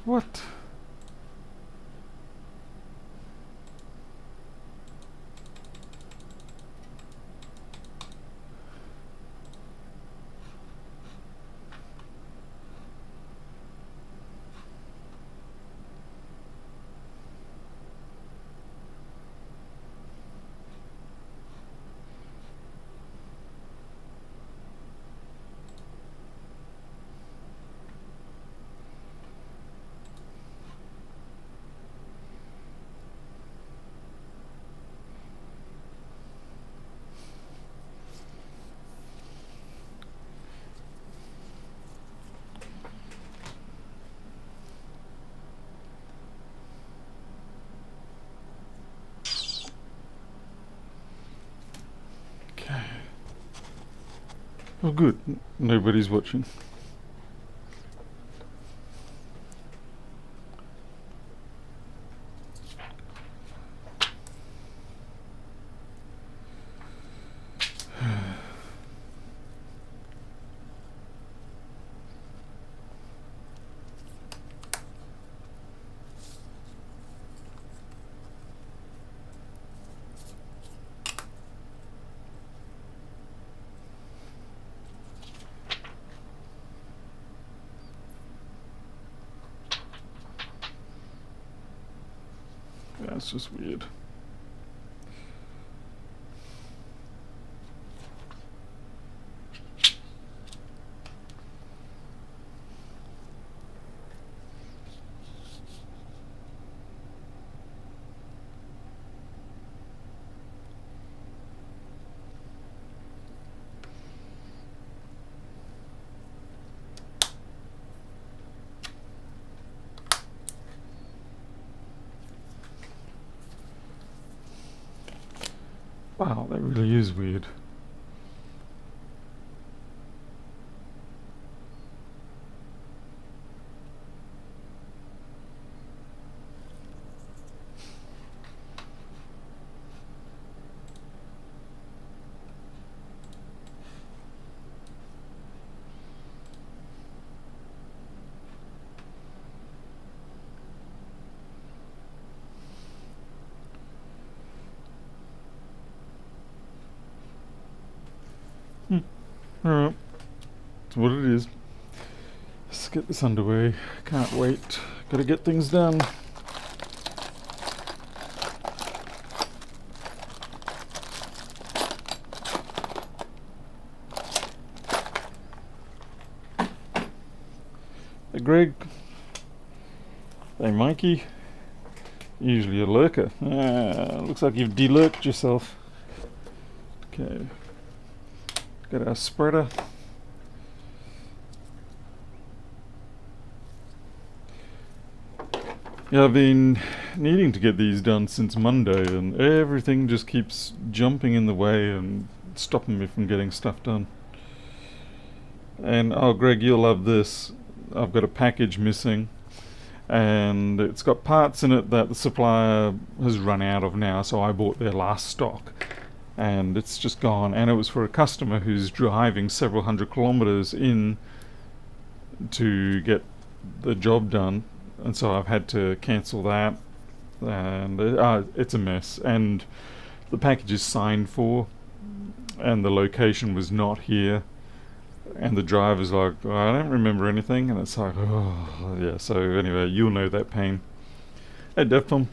What? Okay. Oh, good. Nobody's watching. That's just weird. Wow, that really is weird. Alright, that's what it is. Let's get this underway. Can't wait. Gotta get things done. Hey Greg. Hey Mikey. Usually a lurker. Looks like you've delurked yourself. Okay. Got our spreader. Yeah, I've been needing to get these done since Monday, and everything just keeps jumping in the way and stopping me from getting stuff done. And oh, Greg, you'll love this. I've got a package missing, and it's got parts in it that the supplier has run out of now, so I bought their last stock. And it's just gone, and it was for a customer who's driving several hundred kilometers in to get the job done, and so I've had to cancel that, and it's a mess. And the package is signed for, and the location was not here, and the driver's like, oh, I don't remember anything, and it's like, oh yeah. So anyway, you'll know that pain. Hey Defcom,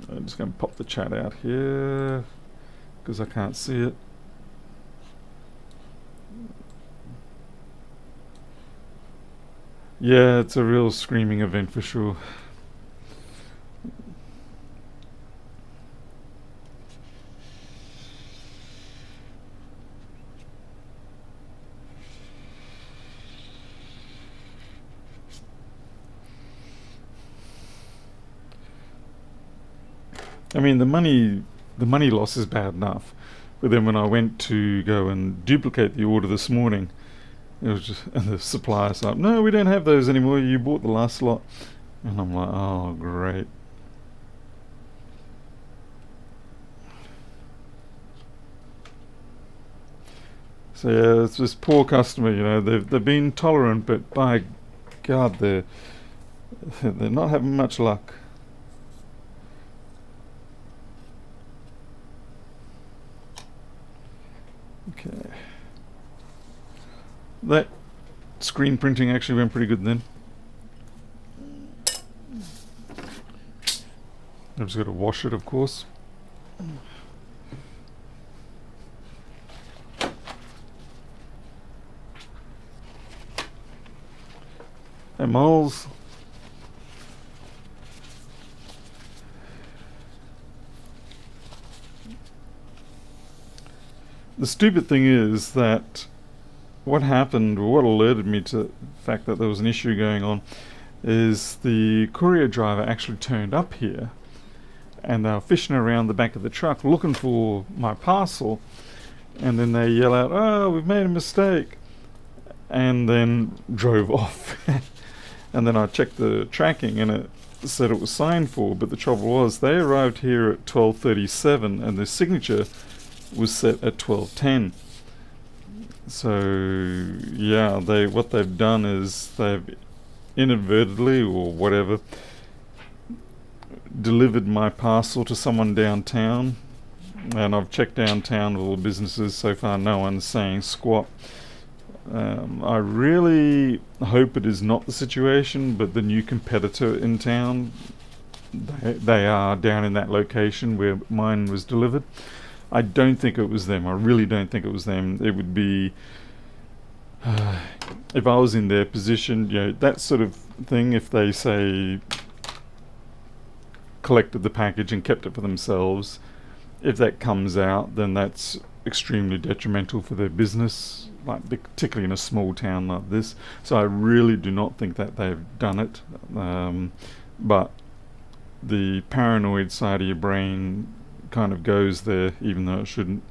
I'm just going to pop the chat out here because I can't see it. Yeah, it's a real screaming event for sure. I mean, the money loss is bad enough, but then when I went to go and duplicate the order this morning, it was just, and the supplier's like, no, we don't have those anymore. You bought the last lot, and I'm like, oh great. So yeah, it's this poor customer. They've been tolerant, but by God, They're not having much luck. Okay. That screen printing actually went pretty good then. I've just got to wash it, of course. Hey, Moles. The stupid thing is that what happened, or what alerted me to the fact that there was an issue going on, is the courier driver actually turned up here and they were fishing around the back of the truck looking for my parcel, and then they yell out, "Oh, we've made a mistake," and then drove off. And then I checked the tracking and it said it was signed for, but the trouble was they arrived here at 12:37 and the signature was set at 12:10. So yeah, what they've done is they've inadvertently or whatever delivered my parcel to someone downtown, and I've checked downtown with all the businesses. So far no one's saying squat. I really hope it is not the situation, but the new competitor in town, they are down in that location where mine was delivered. I don't think it was them. I really don't think it was them. It would be, if I was in their position, that sort of thing, if they say collected the package and kept it for themselves, if that comes out, then that's extremely detrimental for their business, like particularly in a small town like this. So I really do not think that they've done it. But the paranoid side of your brain kind of goes there, even though it shouldn't.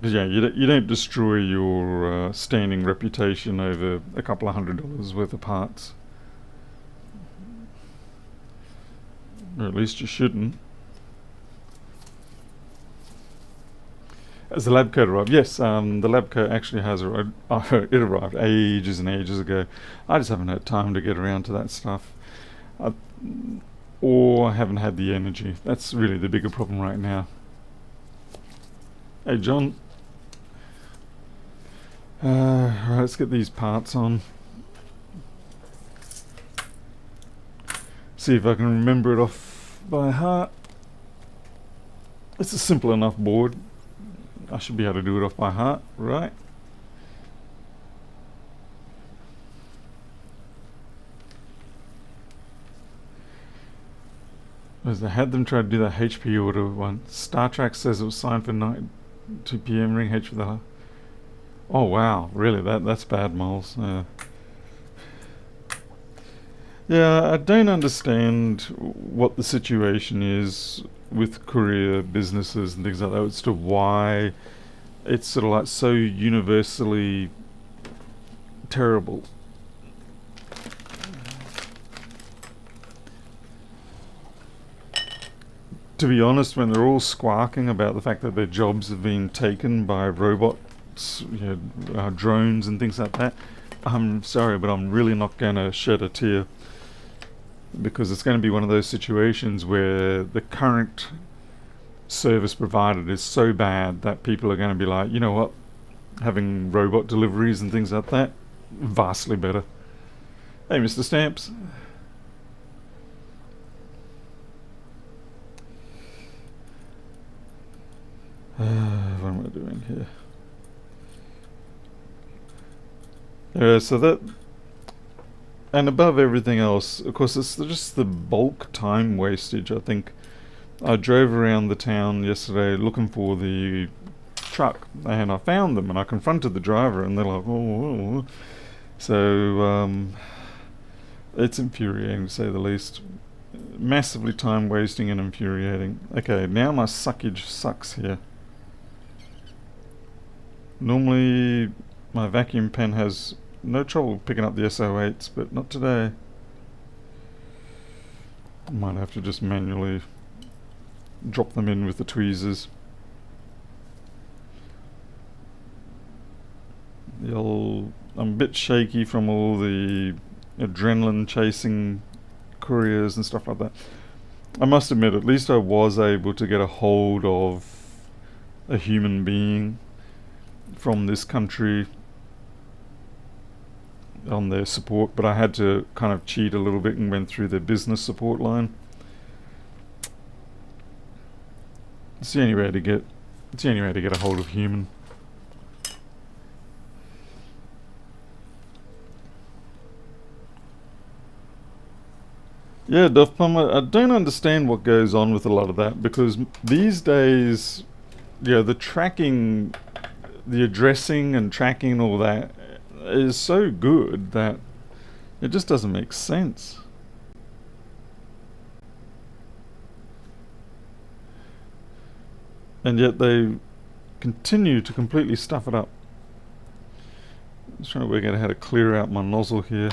Because you don't destroy your standing reputation over a couple of $100 worth of parts, or at least you shouldn't. Has the lab coat arrived? Yes, the lab coat actually has arrived. It arrived ages and ages ago. I just haven't had time to get around to that stuff. Or haven't had the energy. That's really the bigger problem right now. Hey, John. Right, let's get these parts on. See if I can remember it off by heart. It's a simple enough board. I should be able to do it off by heart, right? As I had them try to do that HP order one. Star Trek says it was signed for 2 p.m. ring H for the... Oh wow, really? That's bad, Moles. Yeah, I don't understand what the situation is with courier businesses and things like that as to why it's sort of like so universally terrible. To be honest, when they're all squawking about the fact that their jobs have been taken by robots, drones and things like that, I'm sorry, but I'm really not going to shed a tear, because it's going to be one of those situations where the current service provided is so bad that people are going to be like, you know what, having robot deliveries and things like that, vastly better. Hey, Mr. Stamps. What am I doing here? So that, and above everything else, of course, it's just the bulk time wastage. I think I drove around the town yesterday looking for the truck, and I found them, and I confronted the driver, and they're like, oh. So it's infuriating, to say the least. Massively time wasting and infuriating. Okay, now my suckage sucks here. Normally my vacuum pen has no trouble picking up the SO8s, but not today. I might have to just manually drop them in with the tweezers. I'm a bit shaky from all the adrenaline chasing couriers and stuff like that. I must admit, at least I was able to get a hold of a human being from this country on their support, but I had to kind of cheat a little bit and went through their business support line. It's the only way to get a hold of human. Yeah, Duff Plum, I don't understand what goes on with a lot of that, because these days, the tracking, the addressing and tracking and all that is so good that it just doesn't make sense. And yet they continue to completely stuff it up. Just trying to work out how to clear out my nozzle here.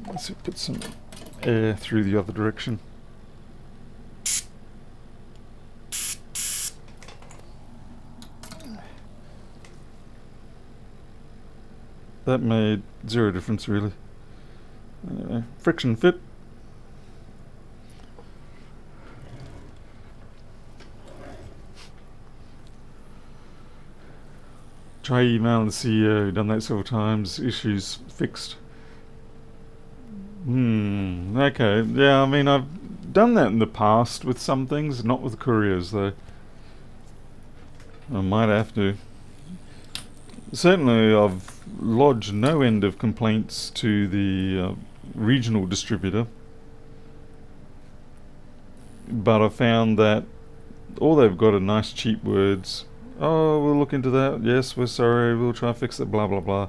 Let's put some air through the other direction. That made zero difference, really. Friction fit. Try emailing the CEO, done that several times, issues fixed. Okay. Yeah, I mean, I've done that in the past with some things, not with couriers, though. I might have to. Certainly, I've lodged no end of complaints to the regional distributor, but I found that all they've got are nice cheap words. Oh, we'll look into that. Yes, we're sorry. We'll try to fix it. Blah blah blah,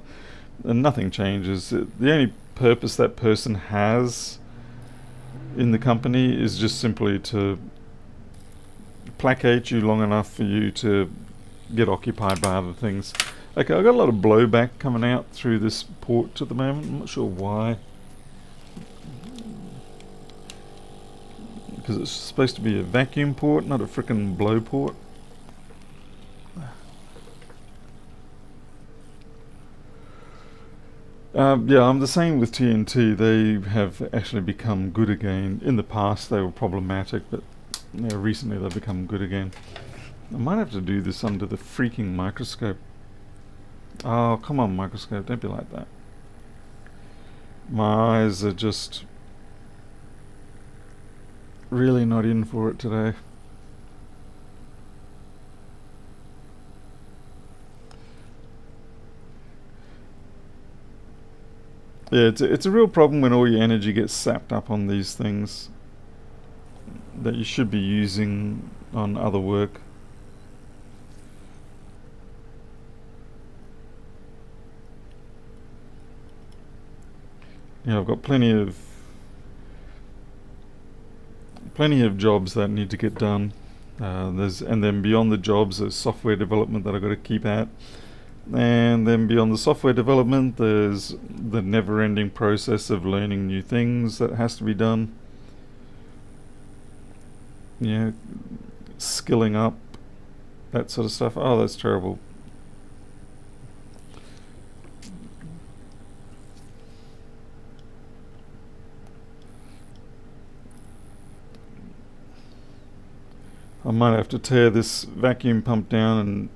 and nothing changes. The only purpose that person has in the company is just simply to placate you long enough for you to get occupied by other things. Okay, I've got a lot of blowback coming out through this port at the moment. I'm not sure why. Because it's supposed to be a vacuum port, not a frickin' blow port. Yeah, I'm the same with TNT. They have actually become good again. In the past they were problematic, but recently they've become good again. I might have to do this under the freaking microscope. Oh, come on, microscope, don't be like that. My eyes are just really not in for it today. Yeah, it's a real problem when all your energy gets sapped up on these things that you should be using on other work. I've got plenty of jobs that need to get done. And then beyond the jobs, there's software development that I've got to keep at. And then beyond the software development, there's the never-ending process of learning new things that has to be done. Skilling up, that sort of stuff. Oh, that's terrible. I might have to tear this vacuum pump down and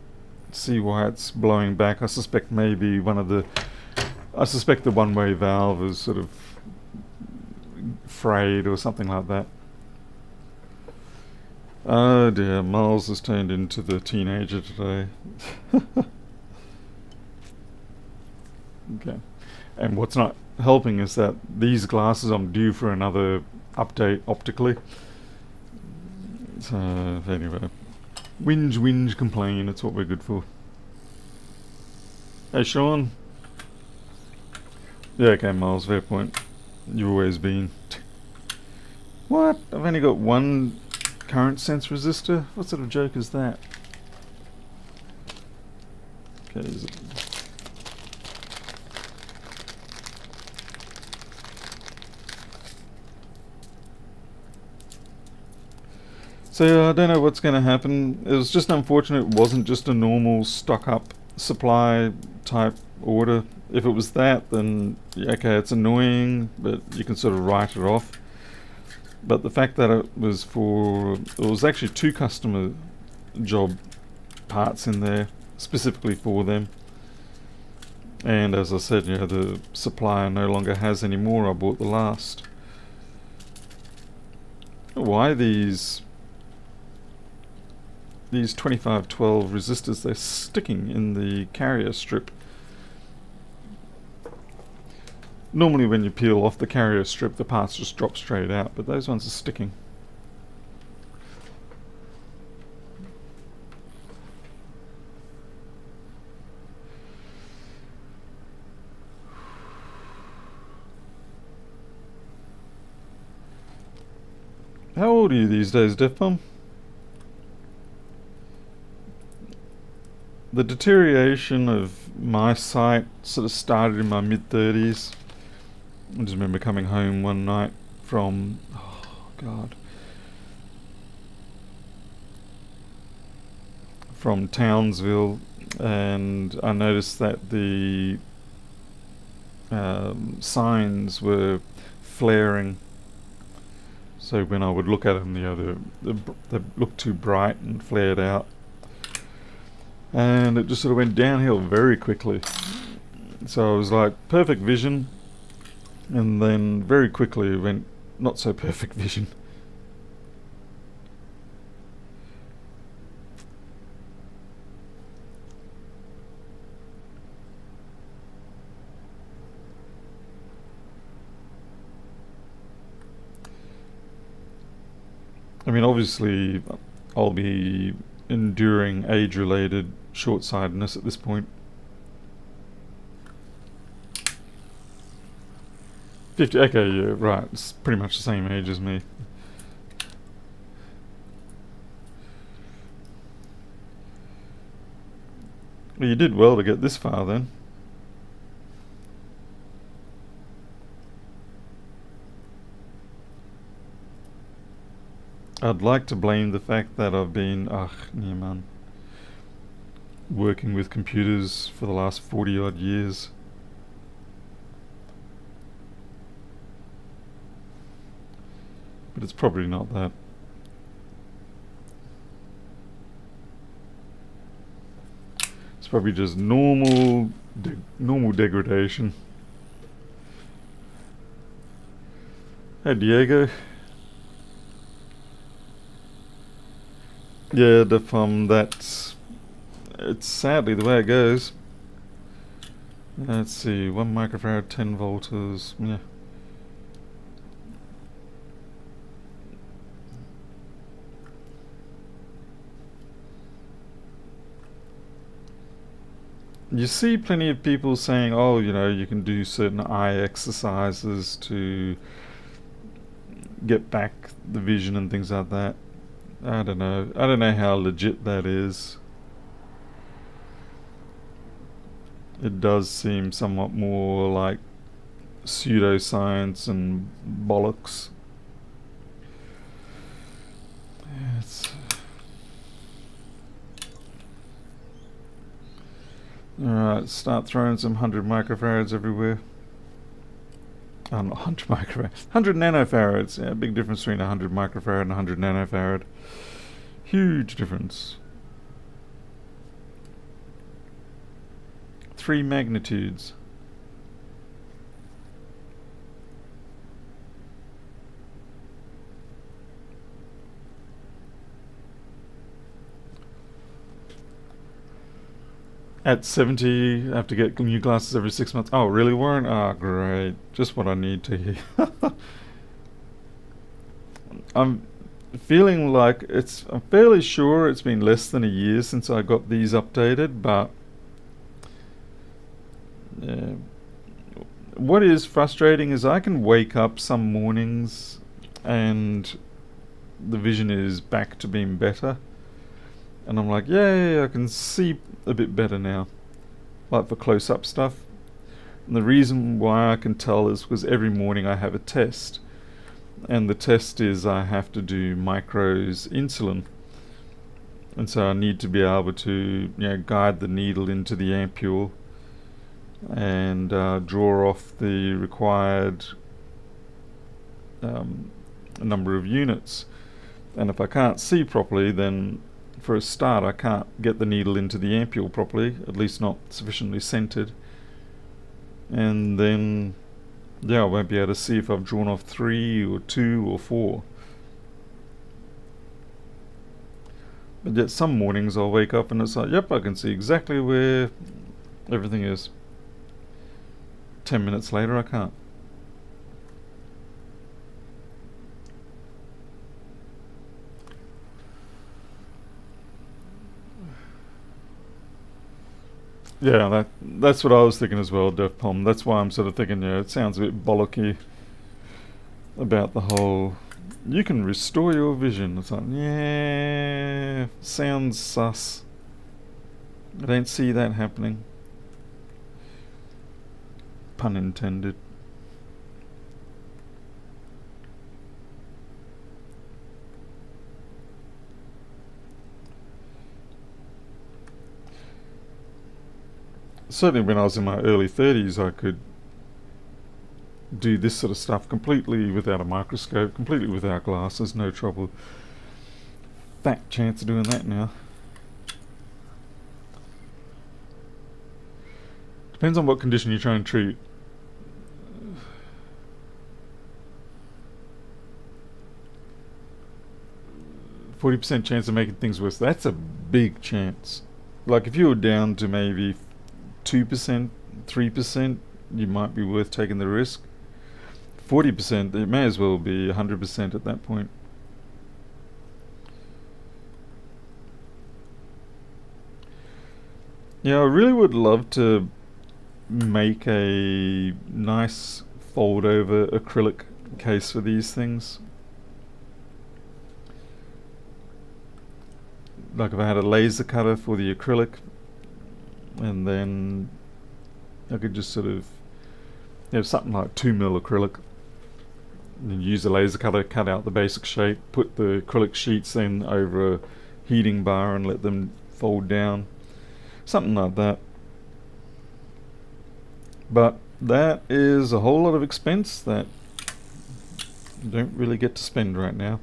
see why it's blowing back. I suspect maybe the one-way valve is sort of frayed or something like that. Oh dear, Miles has turned into the teenager today. Okay. And what's not helping is that these glasses, I'm due for another update optically. So anyway, whinge, complain, it's what we're good for. Hey Sean. Yeah, okay, Miles, fair point. You've always been. What? I've only got one current sense resistor? What sort of joke is that? Okay, is it? So yeah, I don't know what's going to happen. It was just unfortunate it wasn't just a normal stock up supply type order. If it was that, then yeah, okay, it's annoying, but you can sort of write it off. But the fact that it was actually two customer job parts in there specifically for them. And as I said, the supplier no longer has any more. I bought the last. Why these 2512 resistors, they're sticking in the carrier strip. Normally when you peel off the carrier strip, the parts just drop straight out, but those ones are sticking. How old are you these days, Defbomb? The deterioration of my sight sort of started in my mid-30s. I just remember coming home one night from, from Townsville, and I noticed that the signs were flaring. So when I would look at them, they looked too bright and flared out. And it just sort of went downhill very quickly. So I was like, perfect vision, and then very quickly it went not so perfect vision. I mean, obviously, I'll be enduring age-related short-sightedness at this point. 50, okay, yeah, right, it's pretty much the same age as me. Well, you did well to get this far then. I'd like to blame the fact that I've been, man, working with computers for the last 40 odd years. But it's probably not that. It's probably just normal degradation. Hey Diego. Yeah, that's it's sadly the way it goes. Let's see, 1 microfarad, 10 volts, yeah. You see plenty of people saying, oh, you can do certain eye exercises to get back the vision and things like that. I don't know. I don't know how legit that is. It does seem somewhat more like pseudoscience and bollocks. Alright, start throwing some 100 microfarads everywhere. Not 100 microfarads. 100 nanofarads. Yeah, big difference between 100 microfarad and 100 nanofarad. Huge difference. 3 magnitudes. At 70, I have to get new glasses every 6 months. Oh, really, Warren? Ah, great. Just what I need to hear. I'm feeling like I'm fairly sure it's been less than a year since I got these updated, but what is frustrating is I can wake up some mornings and the vision is back to being better. And I'm like, yay, I can see a bit better now. Like for close-up stuff. And the reason why I can tell is because every morning I have a test. and the test is I have to do micros insulin, and so I need to be able to guide the needle into the ampule and draw off the required number of units. And if I can't see properly, then for a start I can't get the needle into the ampule properly, at least not sufficiently centered, and then I won't be able to see if I've drawn off 3 or 2 or 4. But yet some mornings I'll wake up and it's like, yep, I can see exactly where everything is. 10 minutes later I can't. Yeah, that's what I was thinking as well, Def Pom. That's why I'm sort of thinking, it sounds a bit bollocky about the whole, you can restore your vision. It's like, yeah, sounds sus. I don't see that happening. Pun intended. Certainly when I was in my early 30s, I could do this sort of stuff completely without a microscope, completely without glasses, no trouble. Fat chance of doing that now. Depends on what condition you're trying to treat. %40 chance of making things worse. That's a big chance. Like if you were down to maybe 2%, 3%, you might be worth taking the risk. 40%, it may as well be 100% at that point. Yeah, I really would love to make a nice fold over acrylic case for these things. Like if I had a laser cutter for the acrylic, and then I could just sort of have something like 2mm acrylic, and use a laser cutter, cut out the basic shape, put the acrylic sheets then over a heating bar and let them fold down. Something like that. But that is a whole lot of expense that I don't really get to spend right now.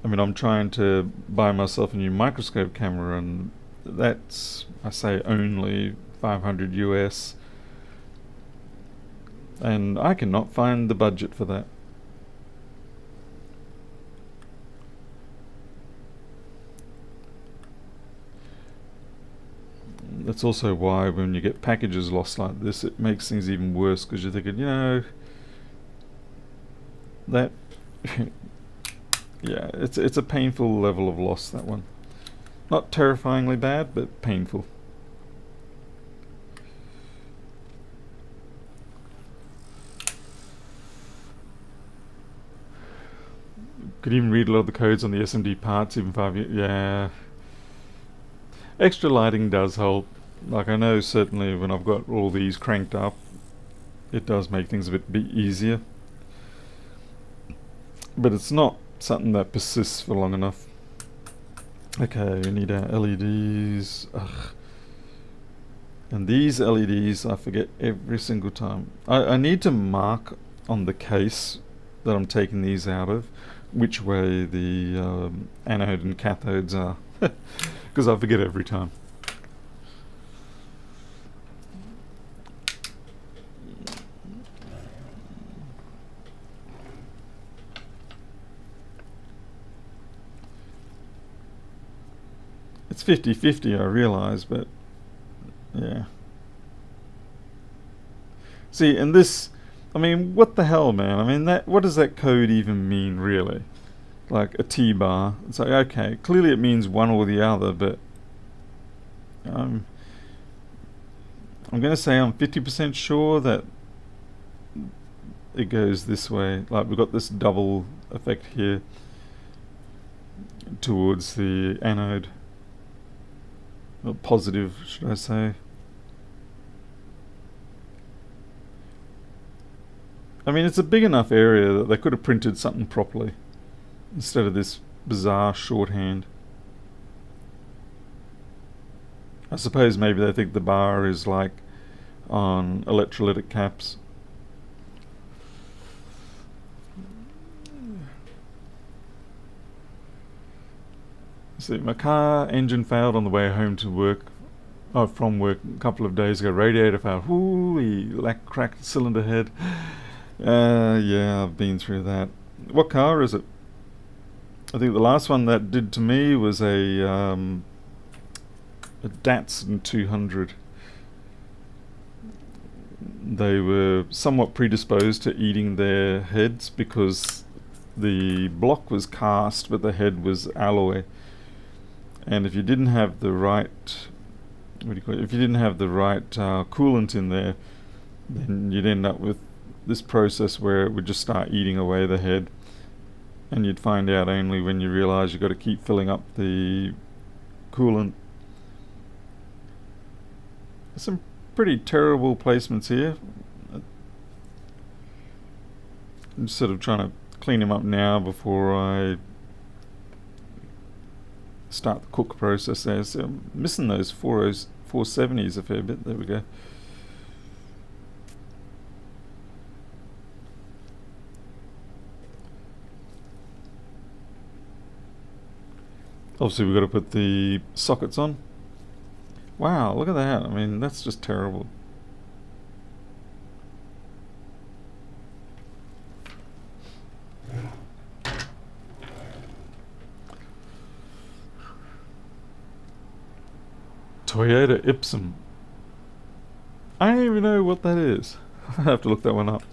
I mean, I'm trying to buy myself a new microscope camera, and that's, I say, only 500 US, and I cannot find the budget for that. That's also why when you get packages lost like this, it makes things even worse, because you're thinking, that yeah, it's a painful level of loss, that one. Not terrifyingly bad, but painful. Could even read a lot of the codes on the SMD parts, even 5 years. Yeah. Extra lighting does help. Like I know certainly when I've got all these cranked up, it does make things a bit easier. But it's not something that persists for long enough. Okay, we need our LEDs. Ugh. And these LEDs, I forget every single time. I need to mark on the case that I'm taking these out of which way the anode and cathodes are, because I forget every time. It's 50-50, I realise, but yeah. See, and this, I mean, what the hell, man? I mean, what does that code even mean, really? Like a T-bar. It's like, okay, clearly it means one or the other, but I'm going to say I'm 50% sure that it goes this way. Like we've got this double effect here towards the anode. Or positive, should I say. I mean, it's a big enough area that they could have printed something properly instead of this bizarre shorthand. I suppose maybe they think the bar is like on electrolytic caps. See, my car engine failed on the way home to work. Oh, from work a couple of days ago. Radiator failed. Ooh, cracked cylinder head. Yeah, I've been through that. What car is it? I think the last one that did to me was a Datsun 200. They were somewhat predisposed to eating their heads because the block was cast but the head was alloy. And if you didn't have the right, what do you call it? If you didn't have the right coolant in there, then you'd end up with this process where it would just start eating away the head. And you'd find out only when you realise you've got to keep filling up the coolant. Some pretty terrible placements here. I'm just sort of trying to clean them up now before I start the cook process there. So I'm missing those 470s a fair bit. There we go. Obviously we've got to put the sockets on. Wow, look at that. I mean, that's just terrible. Toyota Ipsum. I don't even know what that is. I have to look that one up.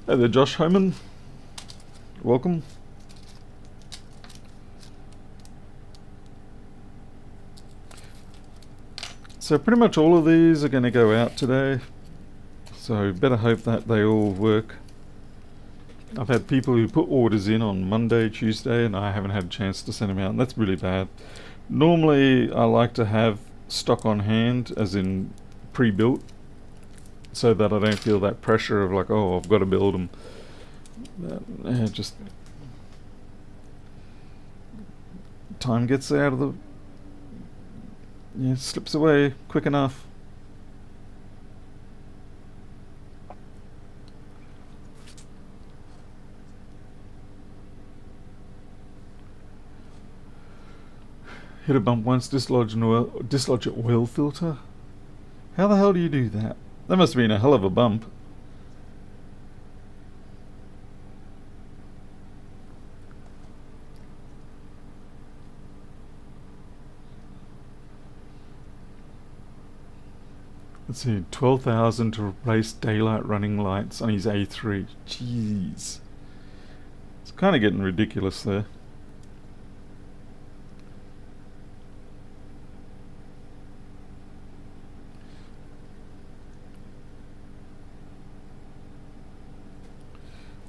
Hey there, Josh Homan. Welcome. So pretty much all of these are going to go out today. So better hope that they all work. I've had people who put orders in on Monday, Tuesday, and I haven't had a chance to send them out, and that's really bad. Normally I like to have stock on hand, as in pre-built, so that I don't feel that pressure of like, oh, I've got to build them. Just time gets out of the, slips away quick enough. Hit a bump once, dislodge an oil filter. How the hell do you do that? That must have been a hell of a bump. Let's see, 12,000 to replace daylight running lights on his A3. Jeez. It's kind of getting ridiculous there.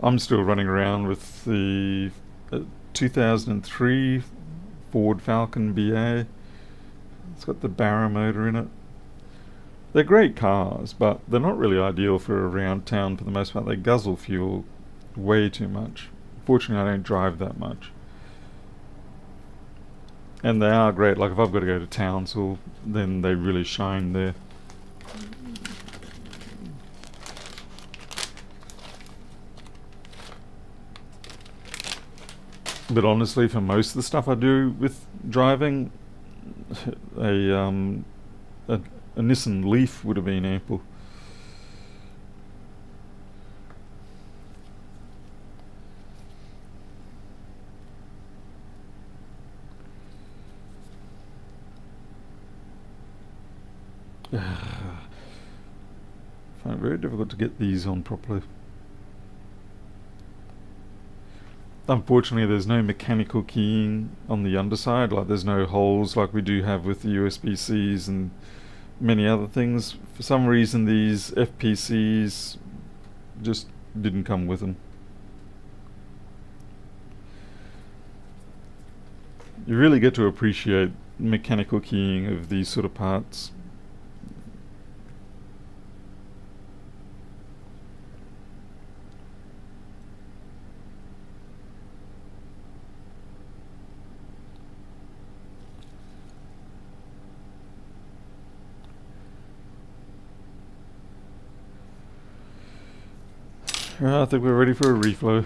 I'm still running around with the 2003 Ford Falcon BA. It's got the Barra motor in it. They're great cars, but they're not really ideal for around town for the most part. They guzzle fuel way too much. Fortunately, I don't drive that much. And they are great. Like if I've got to go to Townsville, then they really shine there. But honestly, for most of the stuff I do with driving, a Nissan Leaf would have been ample. I find it very difficult to get these on properly. Unfortunately, there's no mechanical keying on the underside, like there's no holes like we do have with the USB-Cs and many other things. For some reason, these FPCs just didn't come with them. You really get to appreciate mechanical keying of these sort of parts. I think we're ready for a reflow.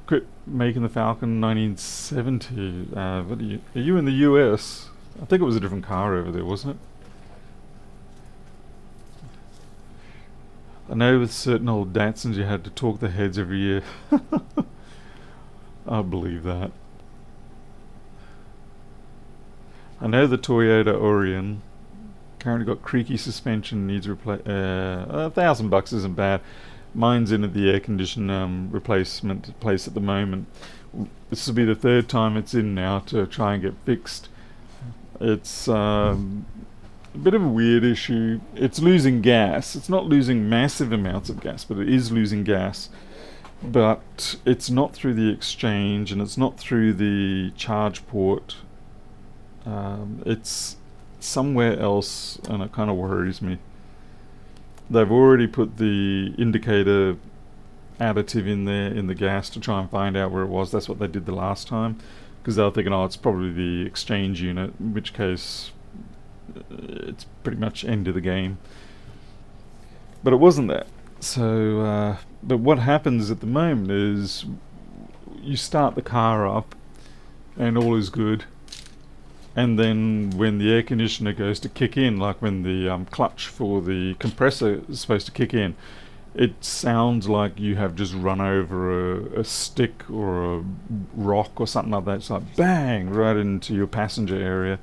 Quit making the Falcon 1970. What are you in the US? I think it was a different car over there, wasn't it? I know with certain old Datsuns you had to torque the heads every year. I believe that. I know the Toyota Orion currently got creaky suspension, needs $1,000 isn't bad. Mine's in at the air condition replacement place at the moment. This will be the third time it's in now to try and get fixed. It's a bit of a weird issue. It's losing gas. It's not losing massive amounts of gas, but it is losing gas. But it's not through the exchange, and it's not through the charge port. It's somewhere else, and it kind of worries me. They've already put the indicator additive in there in the gas to try and find out where it was. That's what they did the last time, because they were thinking, oh, it's probably the exchange unit, in which case it's pretty much end of the game. But it wasn't that. So, but what happens at the moment is you start the car up and all is good. And then when the air conditioner goes to kick in, like when the clutch for the compressor is supposed to kick in, it sounds like you have just run over a stick or a rock or something like that. It's like bang, right into your passenger area.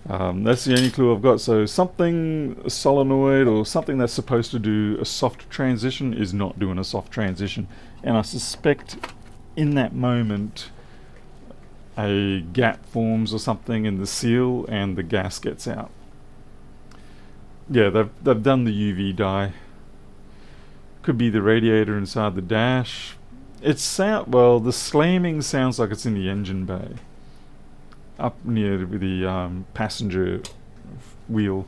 That's the only clue I've got. So something, a solenoid or something that's supposed to do a soft transition is not doing a soft transition. And I suspect in that moment a gap forms or something in the seal and the gas gets out. Yeah, they've done the UV dye. Could be the radiator inside the dash. The slamming sounds like it's in the engine bay, up near the passenger wheel.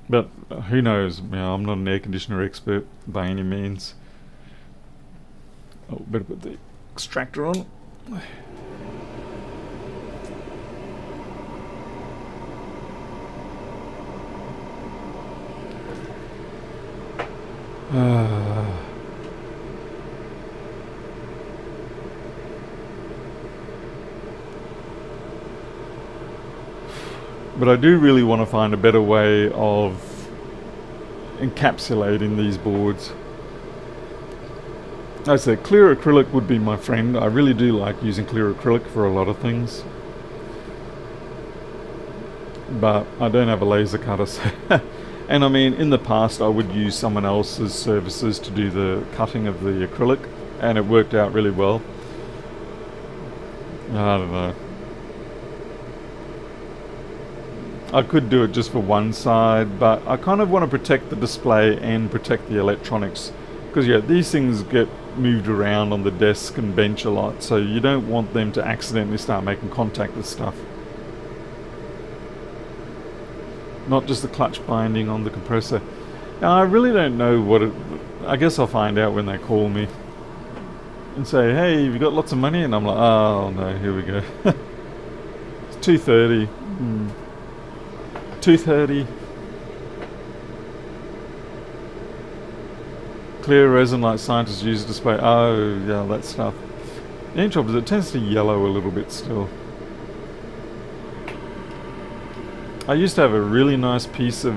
But who knows? I'm not an air conditioner expert by any means. Oh, better put the extractor on. But I do really want to find a better way of encapsulating these boards. I said clear acrylic would be my friend. I really do like using clear acrylic for a lot of things. But I don't have a laser cutter, so and I mean, in the past I would use someone else's services to do the cutting of the acrylic, and it worked out really well. I don't know. I could do it just for one side, but I kind of want to protect the display and protect the electronics, because yeah, these things get moved around on the desk and bench a lot, so you don't want them to accidentally start making contact with stuff. Not just the clutch binding on the compressor. Now, I really don't know what it... I guess I'll find out when they call me and say, hey, have you got lots of money? And I'm like, oh no, here we go. It's 230. 230. Clear resin like scientists use to display. Oh yeah, that stuff. The only trouble is it tends to yellow a little bit still. I used to have a really nice piece of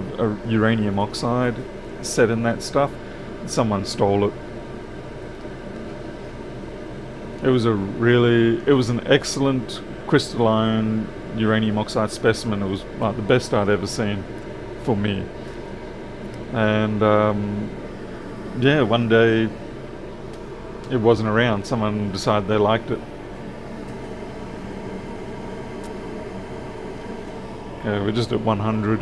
uranium oxide set in that stuff. Someone stole it. It was an excellent crystalline uranium oxide specimen. It was like the best I'd ever seen for me. And yeah, one day it wasn't around. Someone decided they liked it. Yeah, we're just at 100.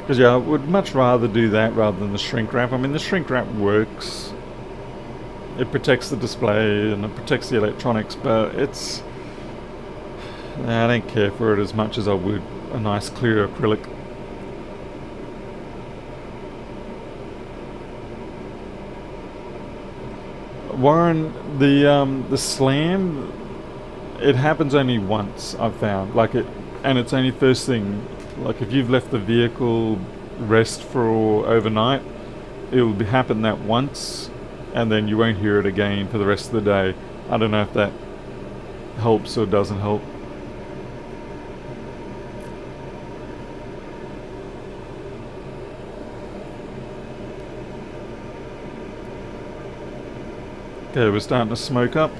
Because yeah, I would much rather do that rather than the shrink wrap. I mean, the shrink wrap works. It protects the display and it protects the electronics, but it's... I don't care for it as much as I would a nice clear acrylic. Warren, the slam, it happens only once, I've found. Like it, and it's only first thing. Like if you've left the vehicle rest for overnight, it will happen that once, and then you won't hear it again for the rest of the day. I don't know if that helps or doesn't help. Okay, we're starting to smoke up.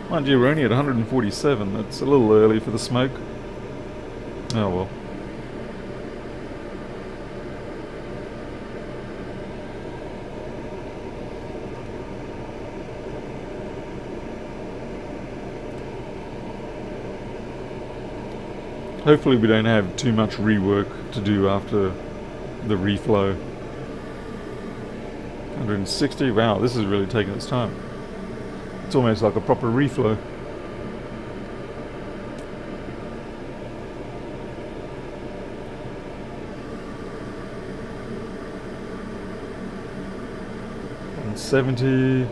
Mind you, we're only at 147. That's a little early for the smoke. Oh well. Hopefully we don't have too much rework to do after the reflow. 160, wow, this is really taking its time. It's almost like a proper reflow. And 70.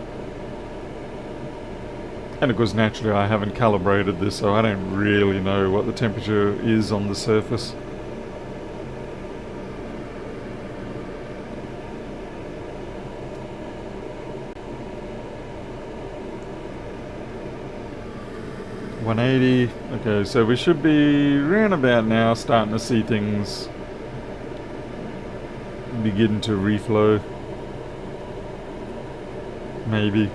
And of course naturally I haven't calibrated this, so I don't really know what the temperature is on the surface. $180. Okay, so we should be around about now starting to see things begin to reflow. Maybe.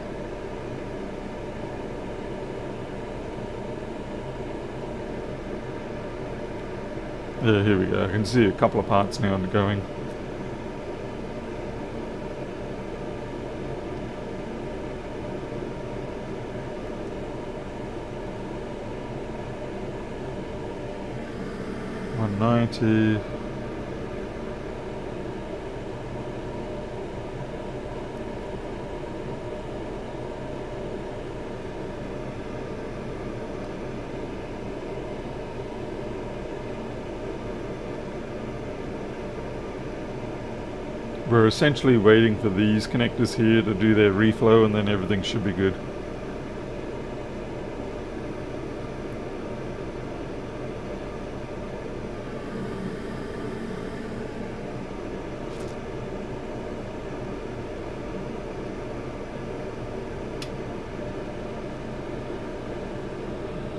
Yeah, here we go. I can see a couple of parts now going. $190. We're essentially waiting for these connectors here to do their reflow, and then everything should be good.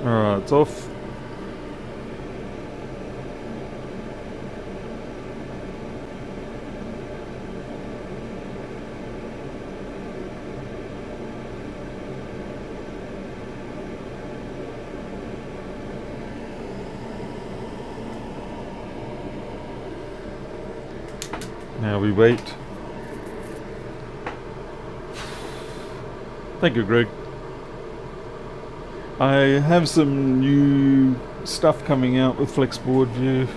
Alright, it's off. Now we wait. Thank you, Greg. I have some new stuff coming out with FlexBoard View.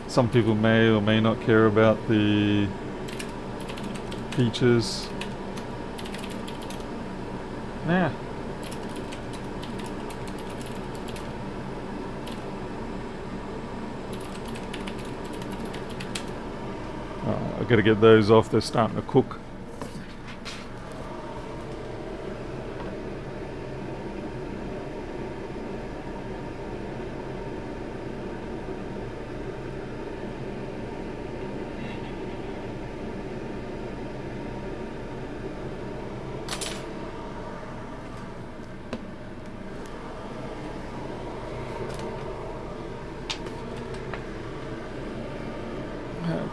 Some people may or may not care about the features. Nah. I've got to get those off, they're starting to cook.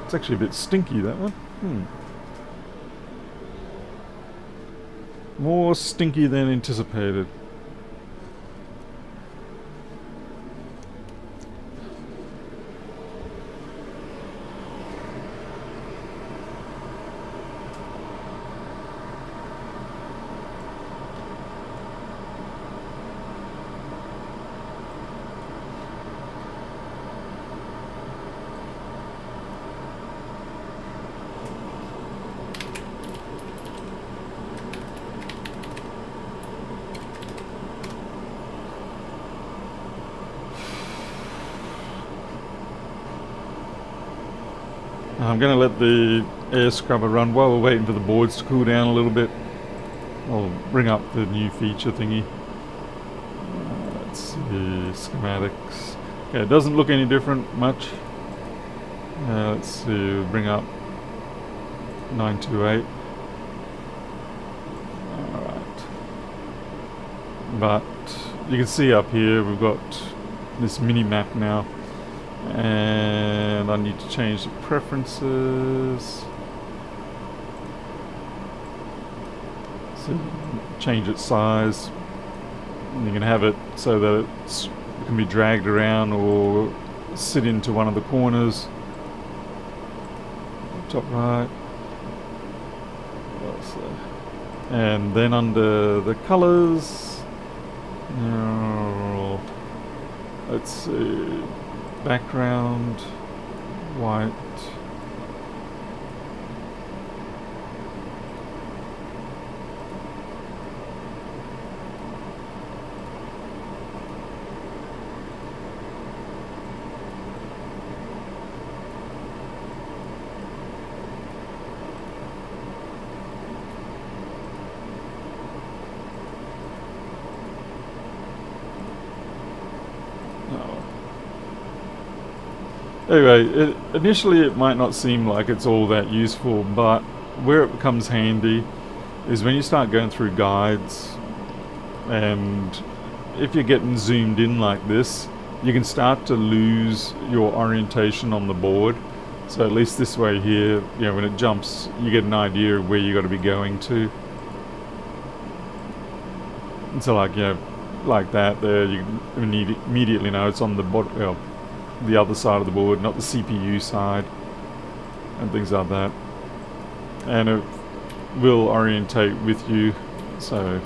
It's actually a bit stinky, that one. More stinky than anticipated. I'm going to let the air scrubber run while we're waiting for the boards to cool down a little bit. I'll bring up the new feature thingy. Let's see, schematics. Okay, it doesn't look any different much. Let's see, bring up 928. Alright. But you can see up here we've got this mini map now. And I need to change the preferences. So change its size. And you can have it so that it can be dragged around or sit into one of the corners. Top right. What else there? And then under the colors, let's see. Background, white. Anyway, initially it might not seem like it's all that useful, but where it becomes handy is when you start going through guides, and if you're getting zoomed in like this, you can start to lose your orientation on the board. So at least this way here, when it jumps, you get an idea of where you got to be going to. And so like that there, you immediately know it's on the bottom. The other side of the board, not the CPU side, and things like that. And it will orientate with you. So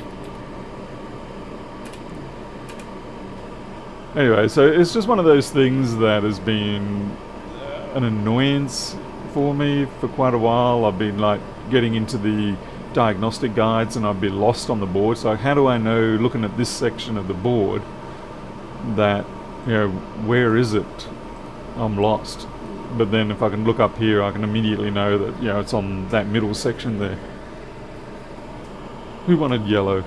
anyway, so it's just one of those things that has been an annoyance for me for quite a while. I've been getting into the diagnostic guides and I've been lost on the board. So how do I know, looking at this section of the board, that where is it? I'm lost. But then if I can look up here, I can immediately know that, it's on that middle section there. We wanted yellow.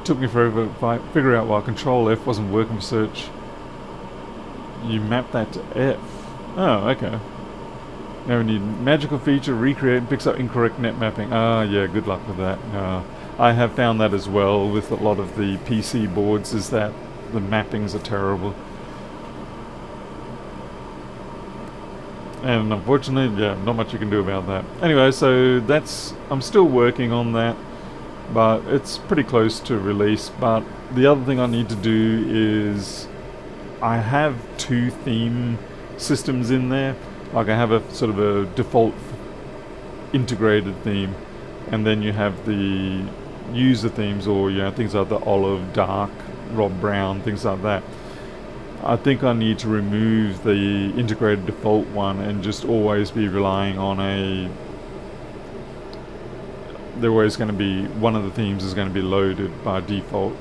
Took me forever to figure out why Control F wasn't working for search. You map that to F. Oh, okay. Now we need magical feature, recreate, picks up incorrect net mapping. Ah, yeah, good luck with that. I have found that as well with a lot of the PC boards, is that the mappings are terrible. And unfortunately, not much you can do about that. Anyway, so I'm still working on that, but it's pretty close to release. But the other thing I need to do is I have 2 theme systems in there. I have a sort of a default integrated theme, and then you have the user themes, or things like the olive, dark, Rob Brown, things like that. I think I need to remove the integrated default one and just always be relying on they're always going to be, one of the themes is going to be loaded by default,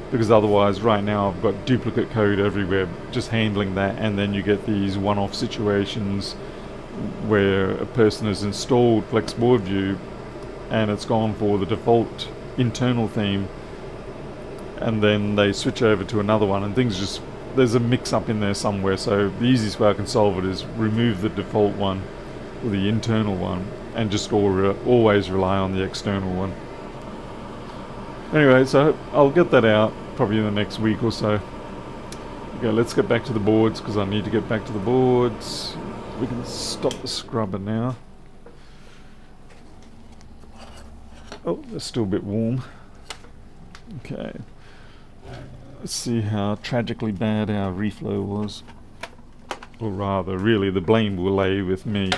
because otherwise right now I've got duplicate code everywhere just handling that, and then you get these one-off situations where a person has installed FlexBoard View and it's gone for the default internal theme, and then they switch over to another one and there's a mix-up in there somewhere. So the easiest way I can solve it is remove the default one, or the internal one, and just always rely on the external one. Anyway, so I'll get that out probably in the next week or so. Okay, let's get back to the boards, because I need to get back to the boards. We can stop the scrubber now. Oh, they're still a bit warm. Okay. Let's see how tragically bad our reflow was. Or rather, really, the blame will lay with me.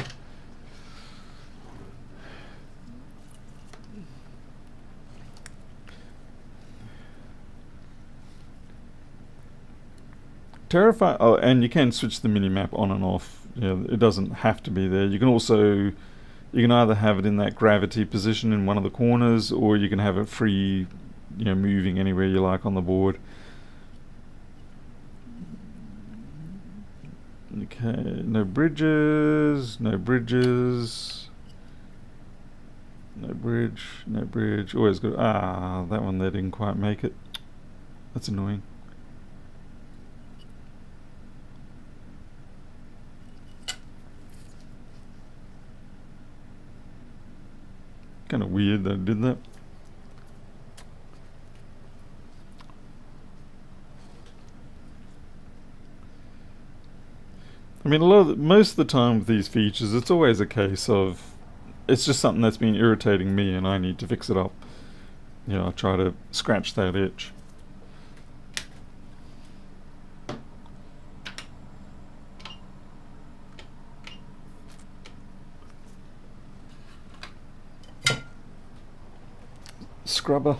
Terrify. Oh, and you can switch the minimap on and off. It doesn't have to be there. You can either have it in that gravity position in one of the corners, or you can have it free, moving anywhere you like on the board. Okay, no bridges, no bridges. No bridge, no bridge. Always good. Ah, that one they didn't quite make it. That's annoying. Kind of weird that I did that. I mean, most of the time with these features, it's always a case of it's just something that's been irritating me and I need to fix it up. You know, I try to scratch that itch. Scrubber.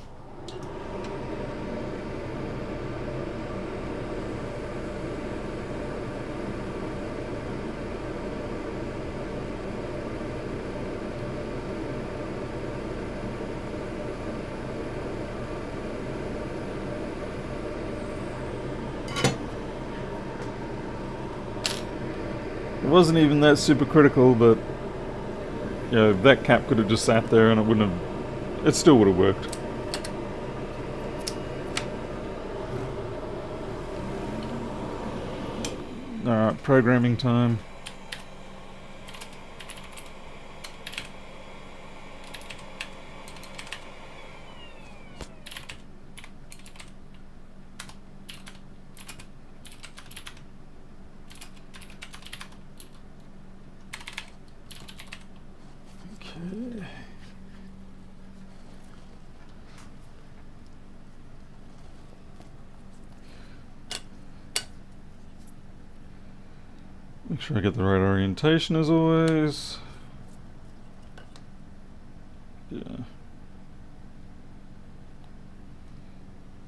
It wasn't even that super critical, but you know, that cap could have just sat there and it wouldn't have. It still would have worked. Alright, programming time. Okay. Make sure I get the right orientation as always. Yeah.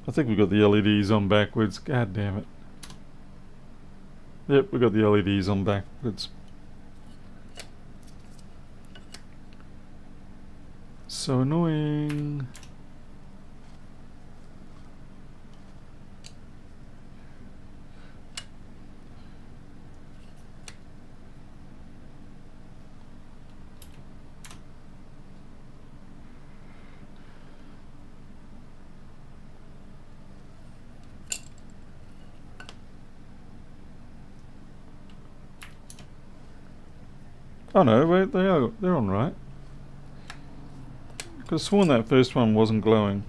I think we got the LEDs on backwards. God damn it. Yep, we got the LEDs on backwards. So annoying. Oh no, wait, they're on right. Could have sworn that first one wasn't glowing.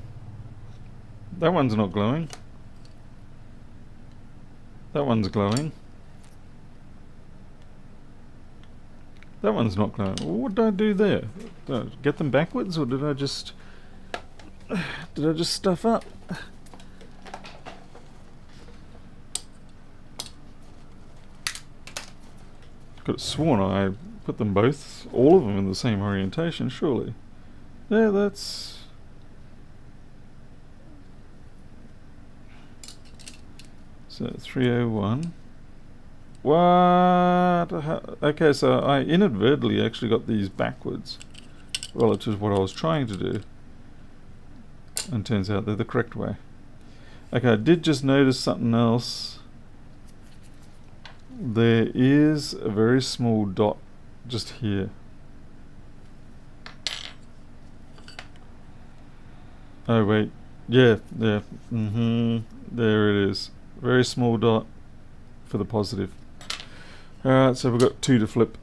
That one's not glowing. That one's glowing. That one's not glowing. What did I do there? Did I get them backwards, or did I just stuff up? Could have sworn I put them both, all of them, in the same orientation, surely. Yeah, that's... So, 301. What? Okay, so I inadvertently actually got these backwards relative to what I was trying to do. And turns out they're the correct way. Okay, I did just notice something else. There is a very small dot just here. Oh wait, yeah, there it is. Very small dot for the positive. Alright, so we've got 2 to flip.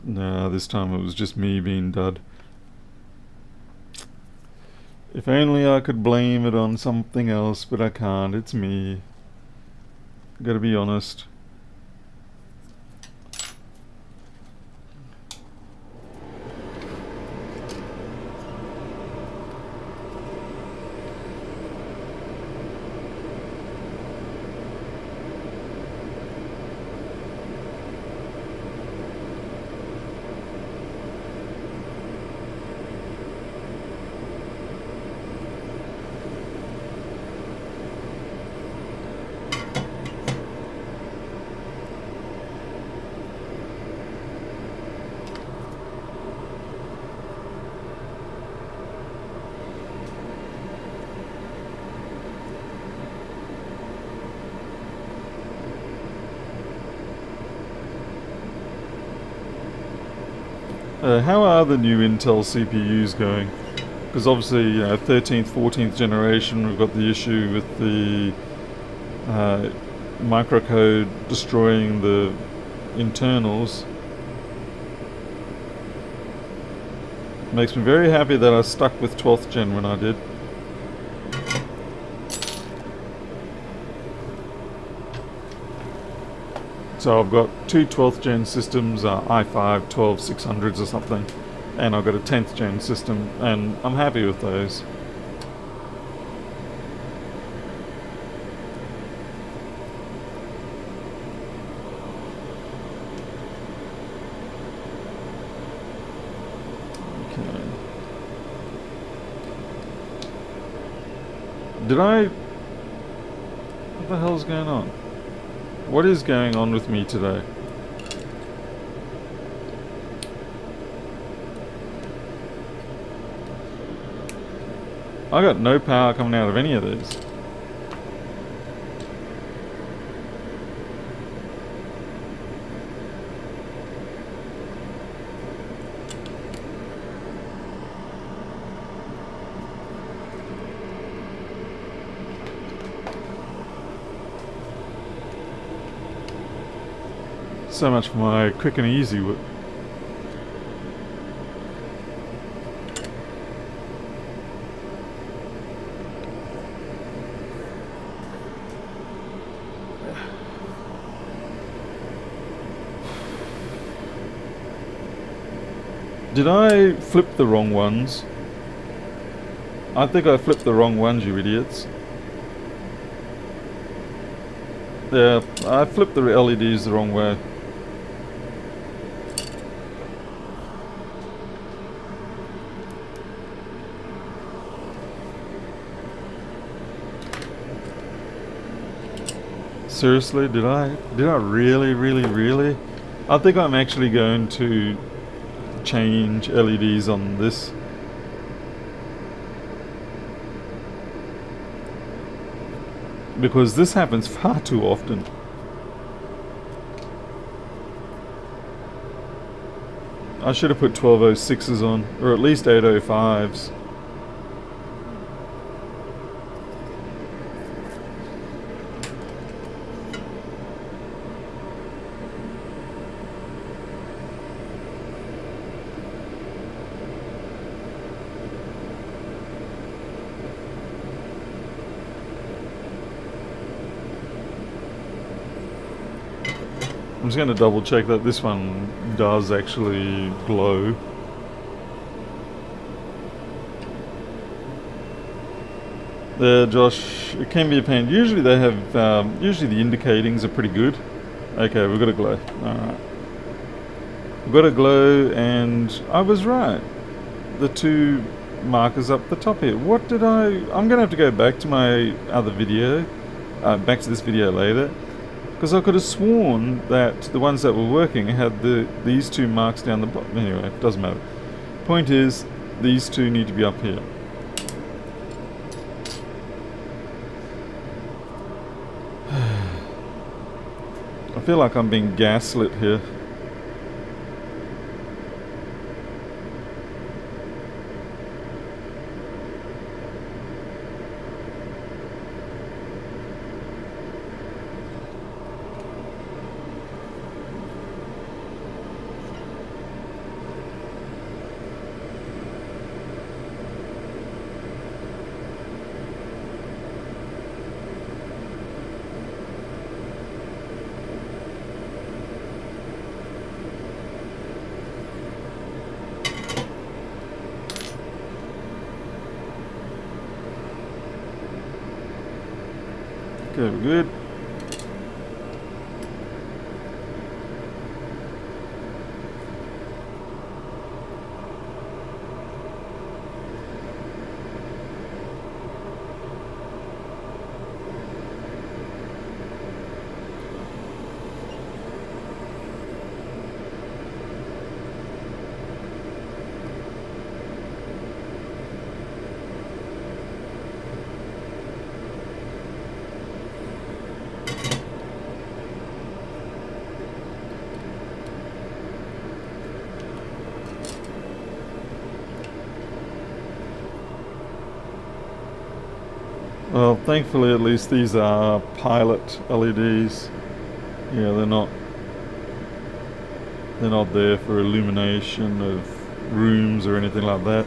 No, this time it was just me being dud. If only I could blame it on something else, but I can't. It's me. Gotta be honest. How are the new Intel CPUs going? Because obviously, 13th, 14th generation, we've got the issue with the microcode destroying the internals. Makes me very happy that I stuck with 12th gen when I did. So I've got two 12th gen systems, i5 12600s or something, and I've got a 10th gen system, and I'm happy with those. Okay. What the hell's going on? What is going on with me today? I got no power coming out of any of these. So much for my quick and easy whip. Did I flip the wrong ones? I think I flipped the wrong ones, you idiots. Yeah, I flipped the LEDs the wrong way. Seriously, did I really? I think I'm actually going to change LEDs on this. Because this happens far too often. I should have put 1206s on, or at least 805s. I'm just going to double check that this one does actually glow. There, Josh, it can be a pain. Usually they have, usually the indicatings are pretty good. Okay, we've got a glow. Alright. We've got a glow, and I was right. The two markers up the top here. What did I'm going to have to go back to my other video, back to this video later. Because I could have sworn that the ones that were working had these two marks down the bottom. Anyway, it doesn't matter. Point is, these two need to be up here. I feel like I'm being gaslit here. Okay, we're good. Well, thankfully at least these are pilot LEDs. Yeah, they're not there for illumination of rooms or anything like that.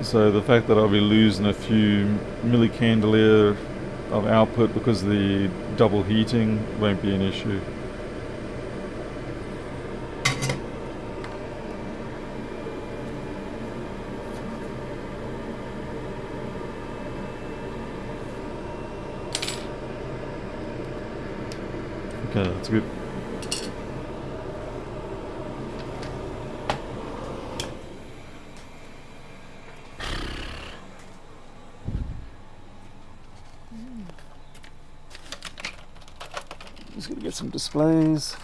So the fact that I'll be losing a few millicandelaire of output because of the double heating won't be an issue. Okay, that's good. Just gonna get some displays.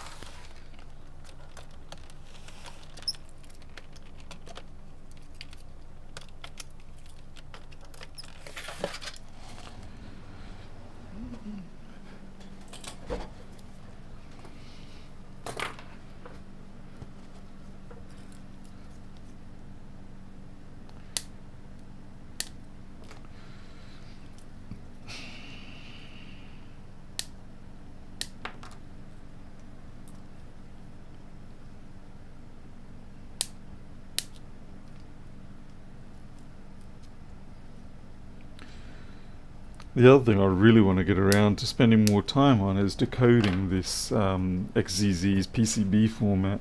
The other thing I really want to get around to spending more time on is decoding this XZZ's PCB format.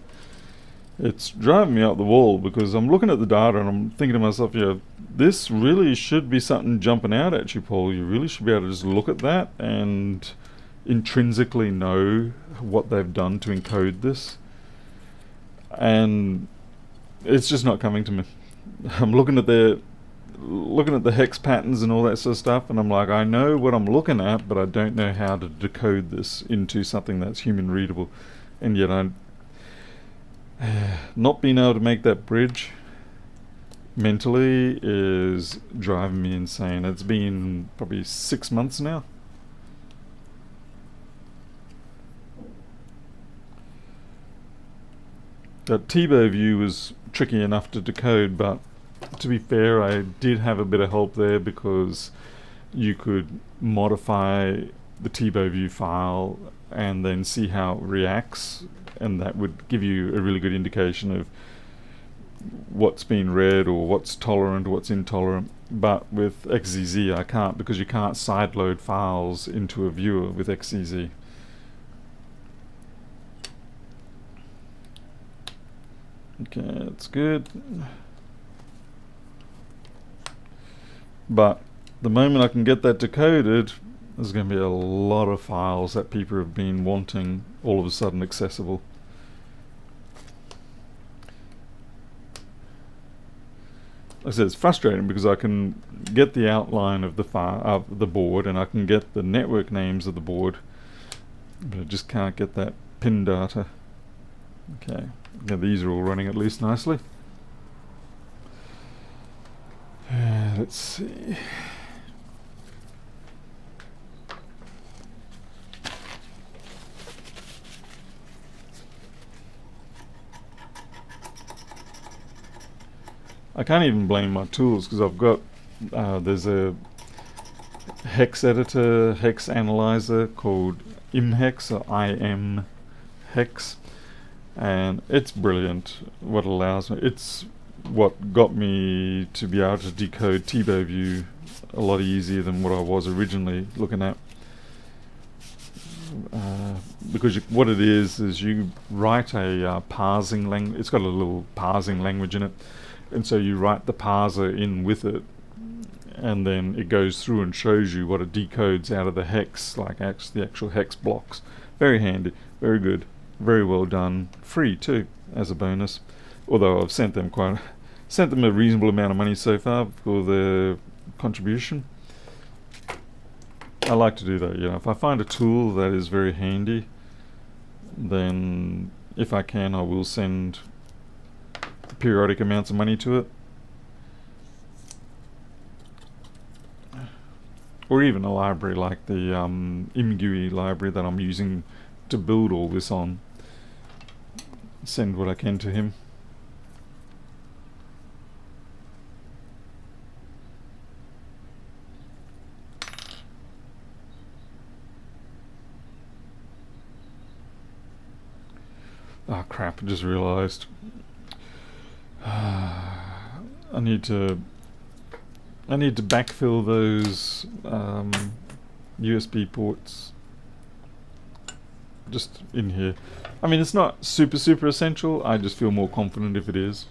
It's driving me up the wall because I'm looking at the data and I'm thinking to myself, this really should be something jumping out at you, Paul. You really should be able to just look at that and intrinsically know what they've done to encode this. And it's just not coming to me. I'm looking at the hex patterns and all that sort of stuff, and I'm like, I know what I'm looking at, but I don't know how to decode this into something that's human readable. And yet I'm not being able to make that bridge mentally is driving me insane. It's been probably 6 months now. That T-bow view was tricky enough to decode, but to be fair, I did have a bit of help there because you could modify the T-bow view file and then see how it reacts, and that would give you a really good indication of what's being read or what's tolerant or what's intolerant. But with XZZ I can't, because you can't sideload files into a viewer with XZZ. Okay, that's good. But the moment I can get that decoded, there's going to be a lot of files that people have been wanting all of a sudden accessible. Like I said, it's frustrating because I can get the outline of the file of the board and I can get the network names of the board, but I just can't get that pin data. Okay, now these are all running at least nicely. Let's see. I can't even blame my tools because I've got there's a hex editor, hex analyzer called imhex or imhex, and it's brilliant what it allows me. It's what got me to be able to decode T-bow view a lot easier than what I was originally looking at. Because what it is you write a parsing language. It's got a little parsing language in it, and so you write the parser in with it, and then it goes through and shows you what it decodes out of the hex, like the actual hex blocks. Very handy, very good, very well done. Free too, as a bonus. Although I've sent them a reasonable amount of money so far for their contribution. I like to do that. If I find a tool that is very handy, then if I can, I will send periodic amounts of money to it. Or even a library like the ImGUI library that I'm using to build all this on. Send what I can to him. Oh crap, I just realised. I need to backfill those USB ports just in here. I mean, it's not super essential. I just feel more confident if it is.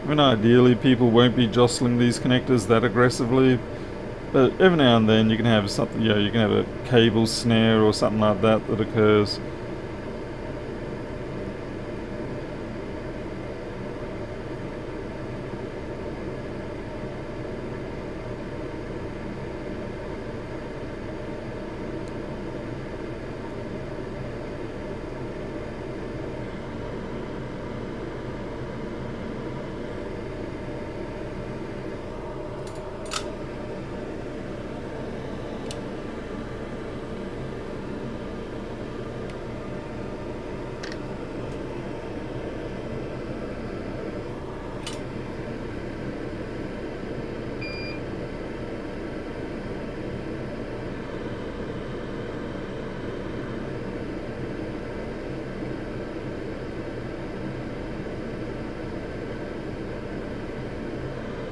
I mean, ideally people won't be jostling these connectors that aggressively, but every now and then you can have something, you can have a cable snare or something like that that occurs.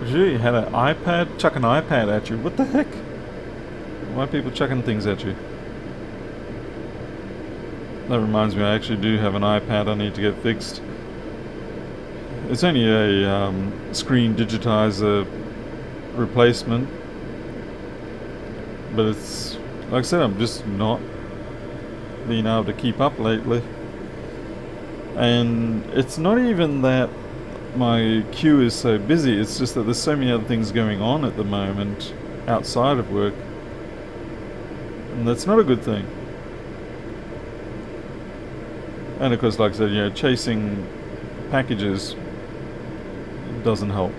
Gee, you had an iPad? Chuck an iPad at you. What the heck? Why are people chucking things at you? That reminds me, I actually do have an iPad I need to get fixed. It's only a screen digitizer replacement, but it's, like I said, I'm just not being able to keep up lately. And it's not even that my queue is so busy, it's just that there's so many other things going on at the moment outside of work, and that's not a good thing. And of course, like I said, chasing packages doesn't help.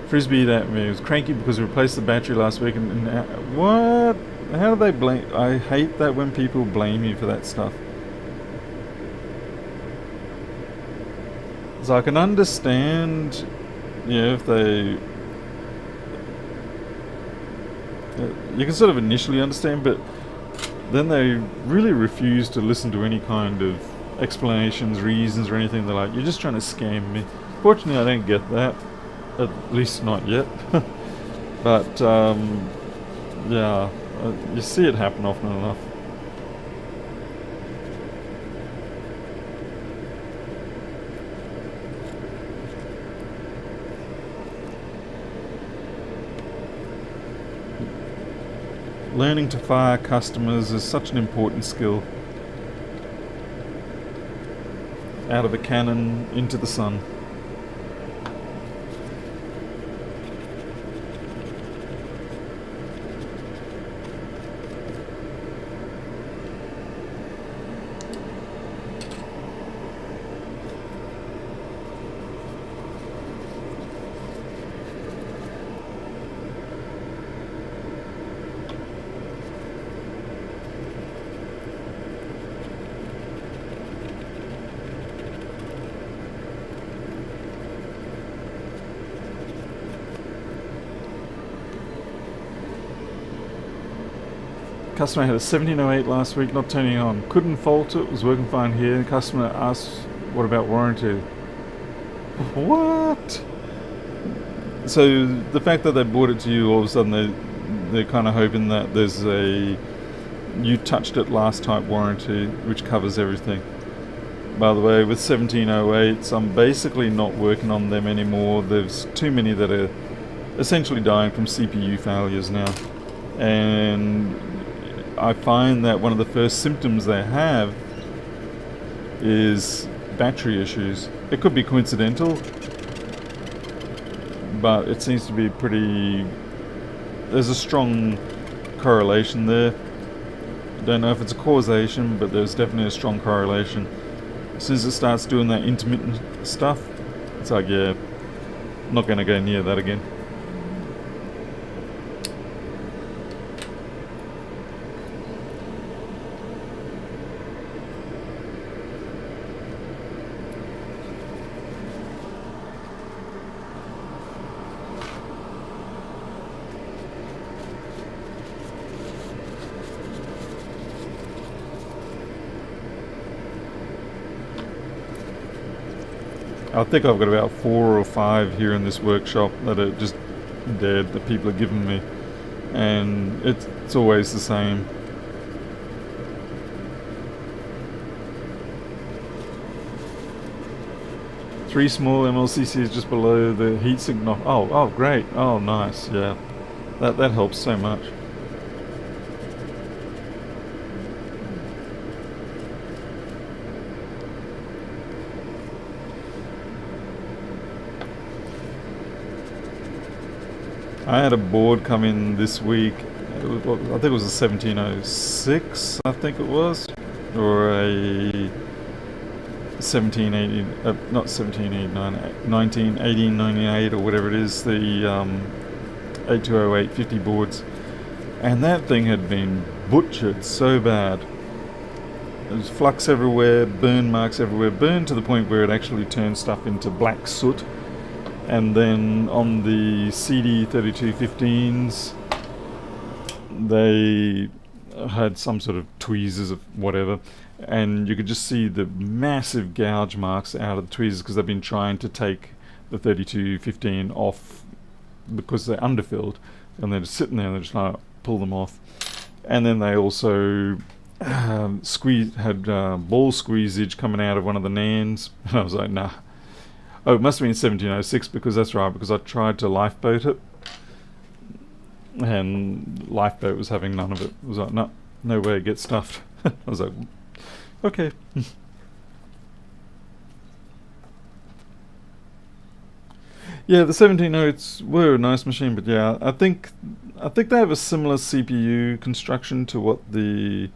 Frisbee at me was cranky because we replaced the battery last week, and what? How do they blame? I hate that when people blame you for that stuff. So I can understand, if they, you can sort of initially understand, but then they really refuse to listen to any kind of explanations, reasons, or anything. They're like, "You're just trying to scam me." Fortunately, I don't get that. At least not yet. But yeah, you see it happen often enough. Learning to fire customers is such an important skill. Out of a cannon into the sun. Customer had a 1708 last week, not turning on. Couldn't fault it, was working fine here. Customer asked, what about warranty? What? So the fact that they bought it to you, all of a sudden they're kind of hoping that there's a you touched it last type warranty, which covers everything. By the way, with 1708s, I'm basically not working on them anymore. There's too many that are essentially dying from CPU failures now. And I find that one of the first symptoms they have is battery issues. It could be coincidental, but it seems to be there's a strong correlation there. Don't know if it's a causation, but there's definitely a strong correlation. As soon as it starts doing that intermittent stuff, it's like, yeah, I'm not going to go near that again. I think I've got about 4 or 5 here in this workshop that are just dead, that people are giving me, and it's always the same. Three small MLCCs just below the heatsink knob. Oh, great. Oh, nice. Yeah, that helps so much. I had a board come in this week. I think it was a 1706, I think it was, or a 1780, not 1789, 1898 or whatever it is, the 8208 50 boards. And that thing had been butchered so bad. There was flux everywhere, burn marks everywhere, burned to the point where it actually turned stuff into black soot. And then on the CD3215s, they had some sort of tweezers of whatever, and you could just see the massive gouge marks out of the tweezers because they've been trying to take the 3215 off because they're underfilled, and they're just sitting there and they're just trying to pull them off. And then they also had ball squeezage coming out of one of the NANs, and I was like, nah. Oh, it must have been 1706 because that's right, because I tried to lifeboat it and lifeboat was having none of it. It was like, no way, get stuffed. I was like, okay. Yeah, the 1708s were a nice machine, but yeah, I think they have a similar CPU construction to what the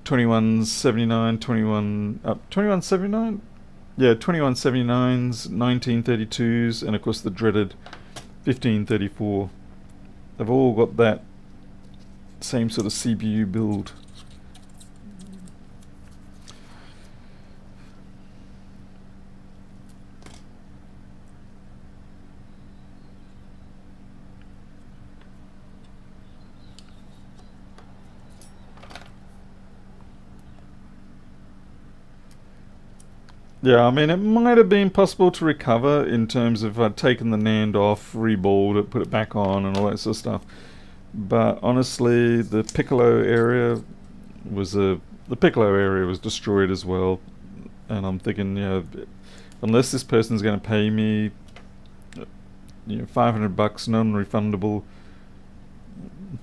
2179, 2179? Yeah, 2179s, 1932s, and of course the dreaded 1534. They've all got that same sort of CPU build. Yeah, I mean, it might have been possible to recover in terms of I'd taken the NAND off, reballed it, put it back on, and all that sort of stuff. But honestly, the Piccolo area was destroyed as well. And I'm thinking, unless this person's going to pay me, $500 non-refundable,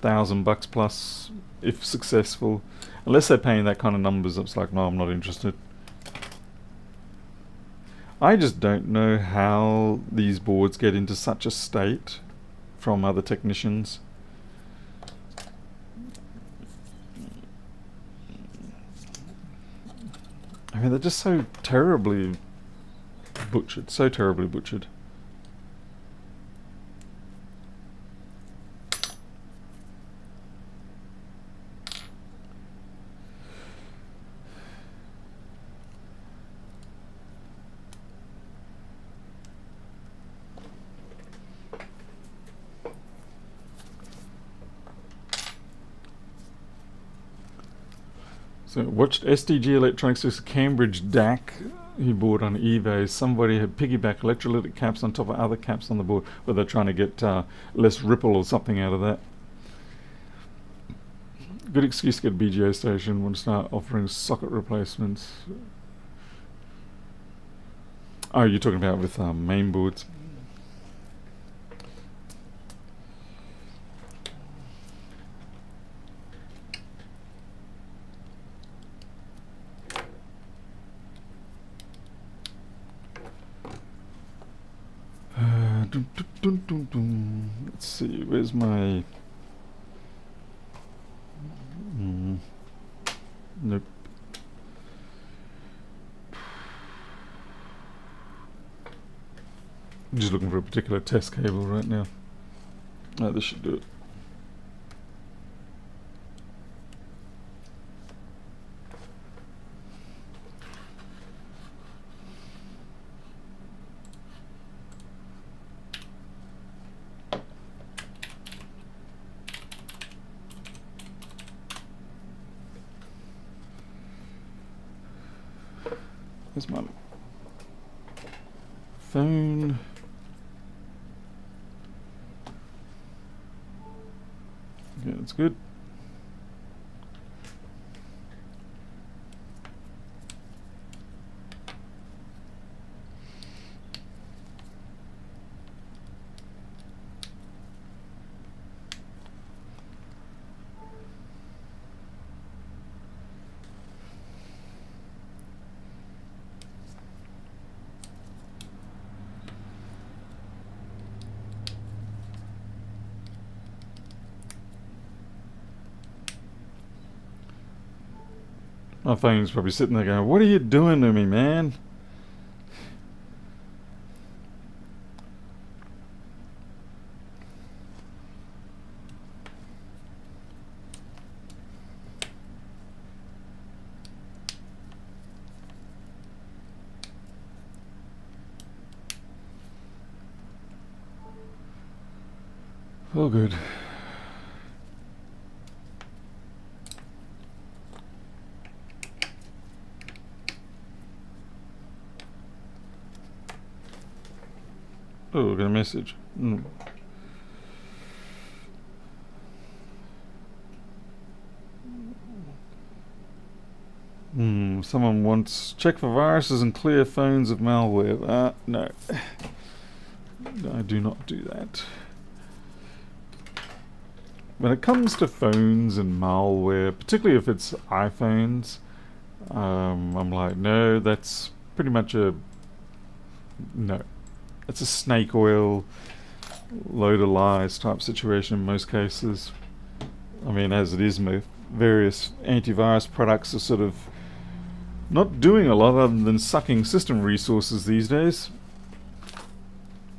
$1,000 plus if successful, unless they're paying that kind of numbers, it's like, no, I'm not interested. I just don't know how these boards get into such a state from other technicians. I mean, they're just so terribly butchered, so terribly butchered. So watched SDG Electronics' Cambridge DAC he bought on eBay. Somebody had piggyback electrolytic caps on top of other caps on the board, where they're trying to get less ripple or something out of that. Good excuse to get a BGA station when to start offering socket replacements. Oh, you're talking about with main boards. Let's see, where's my... Nope. I'm just looking for a particular test cable right now. Oh, this should do it. There's my phone. Yeah, that's good. My phone's probably sitting there going, "What are you doing to me, man?" Oh, good. Oh, I got a message. Someone wants check for viruses and clear phones of malware. No. I do not do that. When it comes to phones and malware, particularly if it's iPhones, I'm like, no, that's pretty much no. It's a snake oil, load of lies type situation in most cases. I mean, as it is, various antivirus products are sort of not doing a lot other than sucking system resources these days.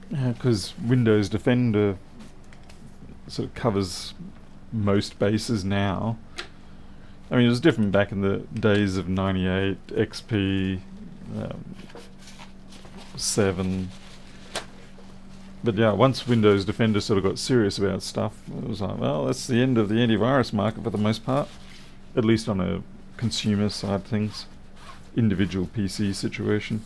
Because Windows Defender sort of covers most bases now. I mean, it was different back in the days of 98, XP, 7. But yeah, once Windows Defender sort of got serious about stuff, it was like, well, that's the end of the antivirus market for the most part. At least on a consumer side of things. individual PC situation.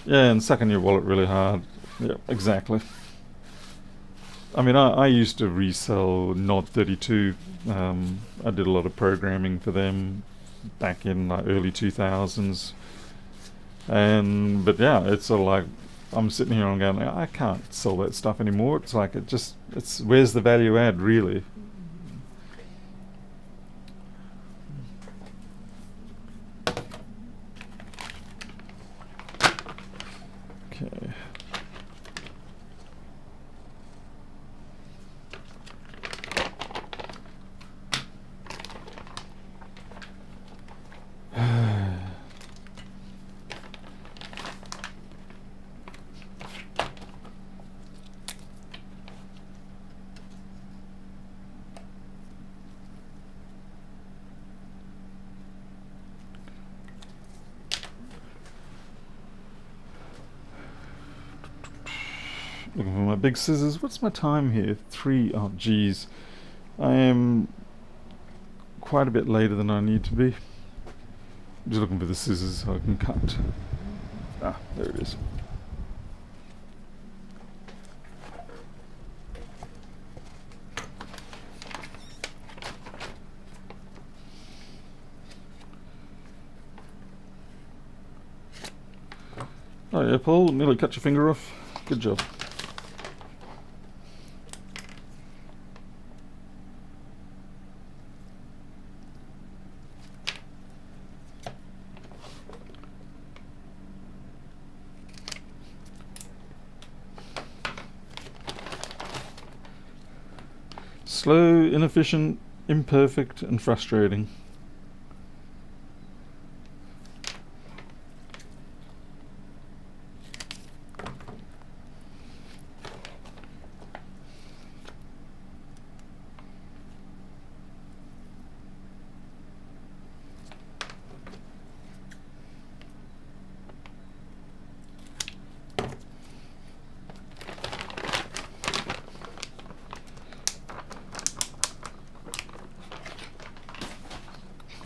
Yeah, and sucking your wallet really hard. Yeah, exactly. I mean, I used to resell Nod 32. I did a lot of programming for them back in like early 2000s. But yeah, it's sort of like I'm sitting here and going, I can't sell that stuff anymore. It's like it's where's the value add really? Okay. Looking for my big scissors. What's my time here? 3. Oh, geez. I am quite a bit later than I need to be. I'm just looking for the scissors so I can cut. Ah, there it is. Oh yeah, Paul, nearly cut your finger off. Good job. Slow, inefficient, imperfect, and frustrating.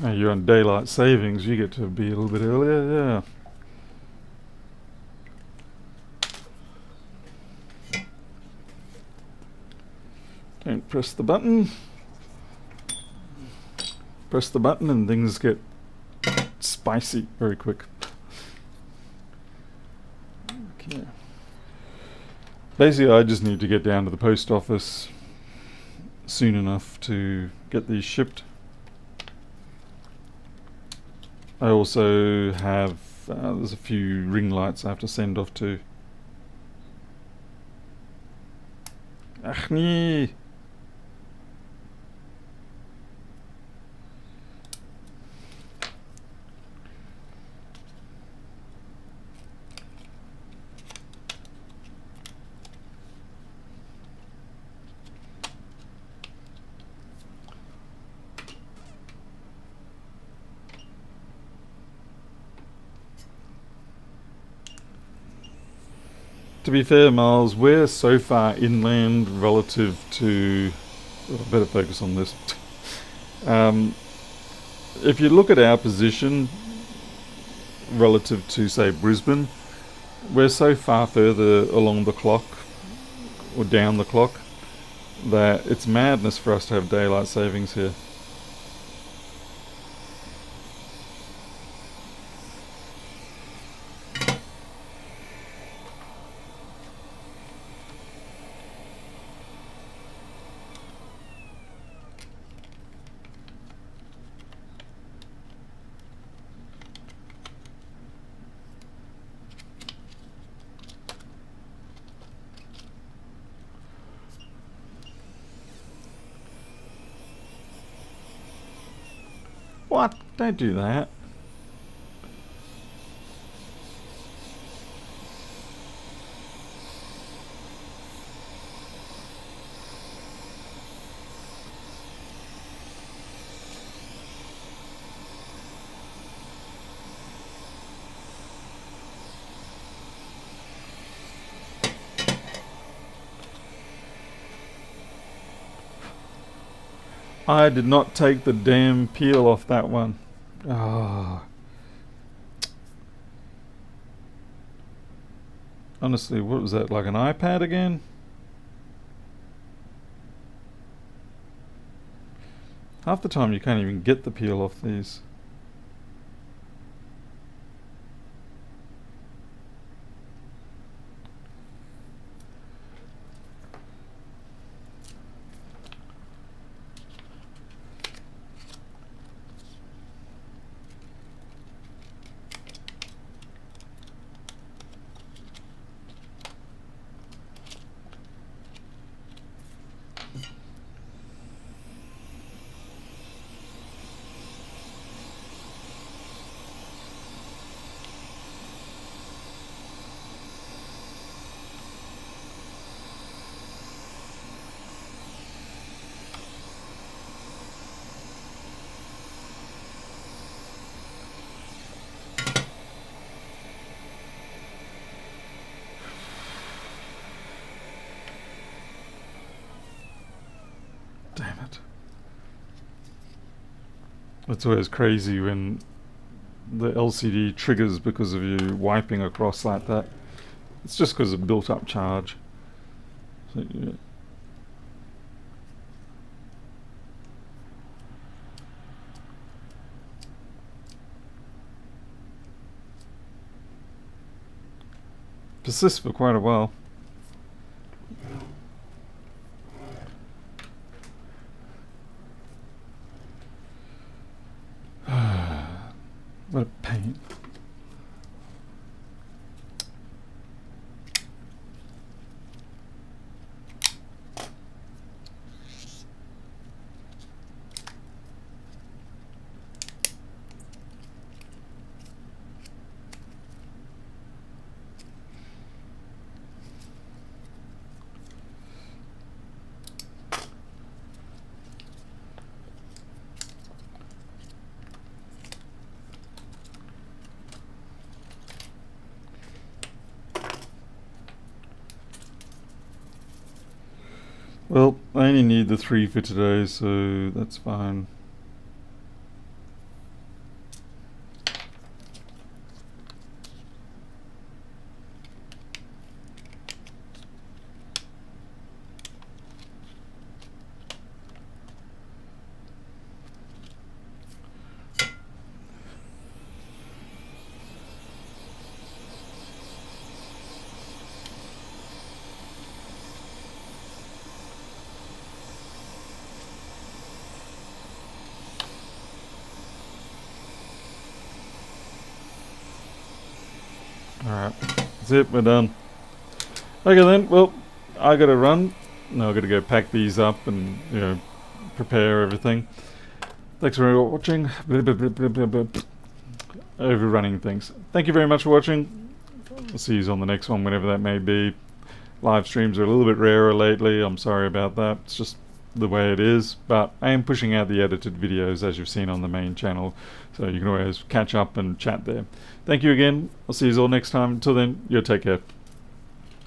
Oh, you're on daylight savings, you get to be a little bit earlier, yeah. Don't press the button. Press the button and things get spicy very quick. Okay. Basically, I just need to get down to the post office soon enough to get these shipped. I also have, there's a few ring lights I have to send off to. Ach nee! To be fair, Miles, we're so far inland relative to... Oh, I better focus on this. If you look at our position relative to, say, Brisbane, we're so far further along the clock, or down the clock, that it's madness for us to have daylight savings here. What? Don't do that. I did not take the damn peel off that one. Ah. Honestly, what was that, like an iPad again? Half the time you can't even get the peel off these. Damn it. It's always crazy when the LCD triggers because of you wiping across like that. It's just because of built up charge. So, yeah. Persists for quite a while. What a pain. Well, I only need the 3 for today, so that's fine. Alright, that's it, we're done. Okay then, well, I gotta run. Now I gotta go pack these up and, you know, prepare everything. Thanks for watching. Overrunning things. Thank you very much for watching. I'll see you on the next one, whenever that may be. Live streams are a little bit rarer lately. I'm sorry about that. It's just the way it is. But I am pushing out the edited videos, as you've seen on the main channel. So you can always catch up and chat there. Thank you again. I'll see you all next time. Until then, you take care.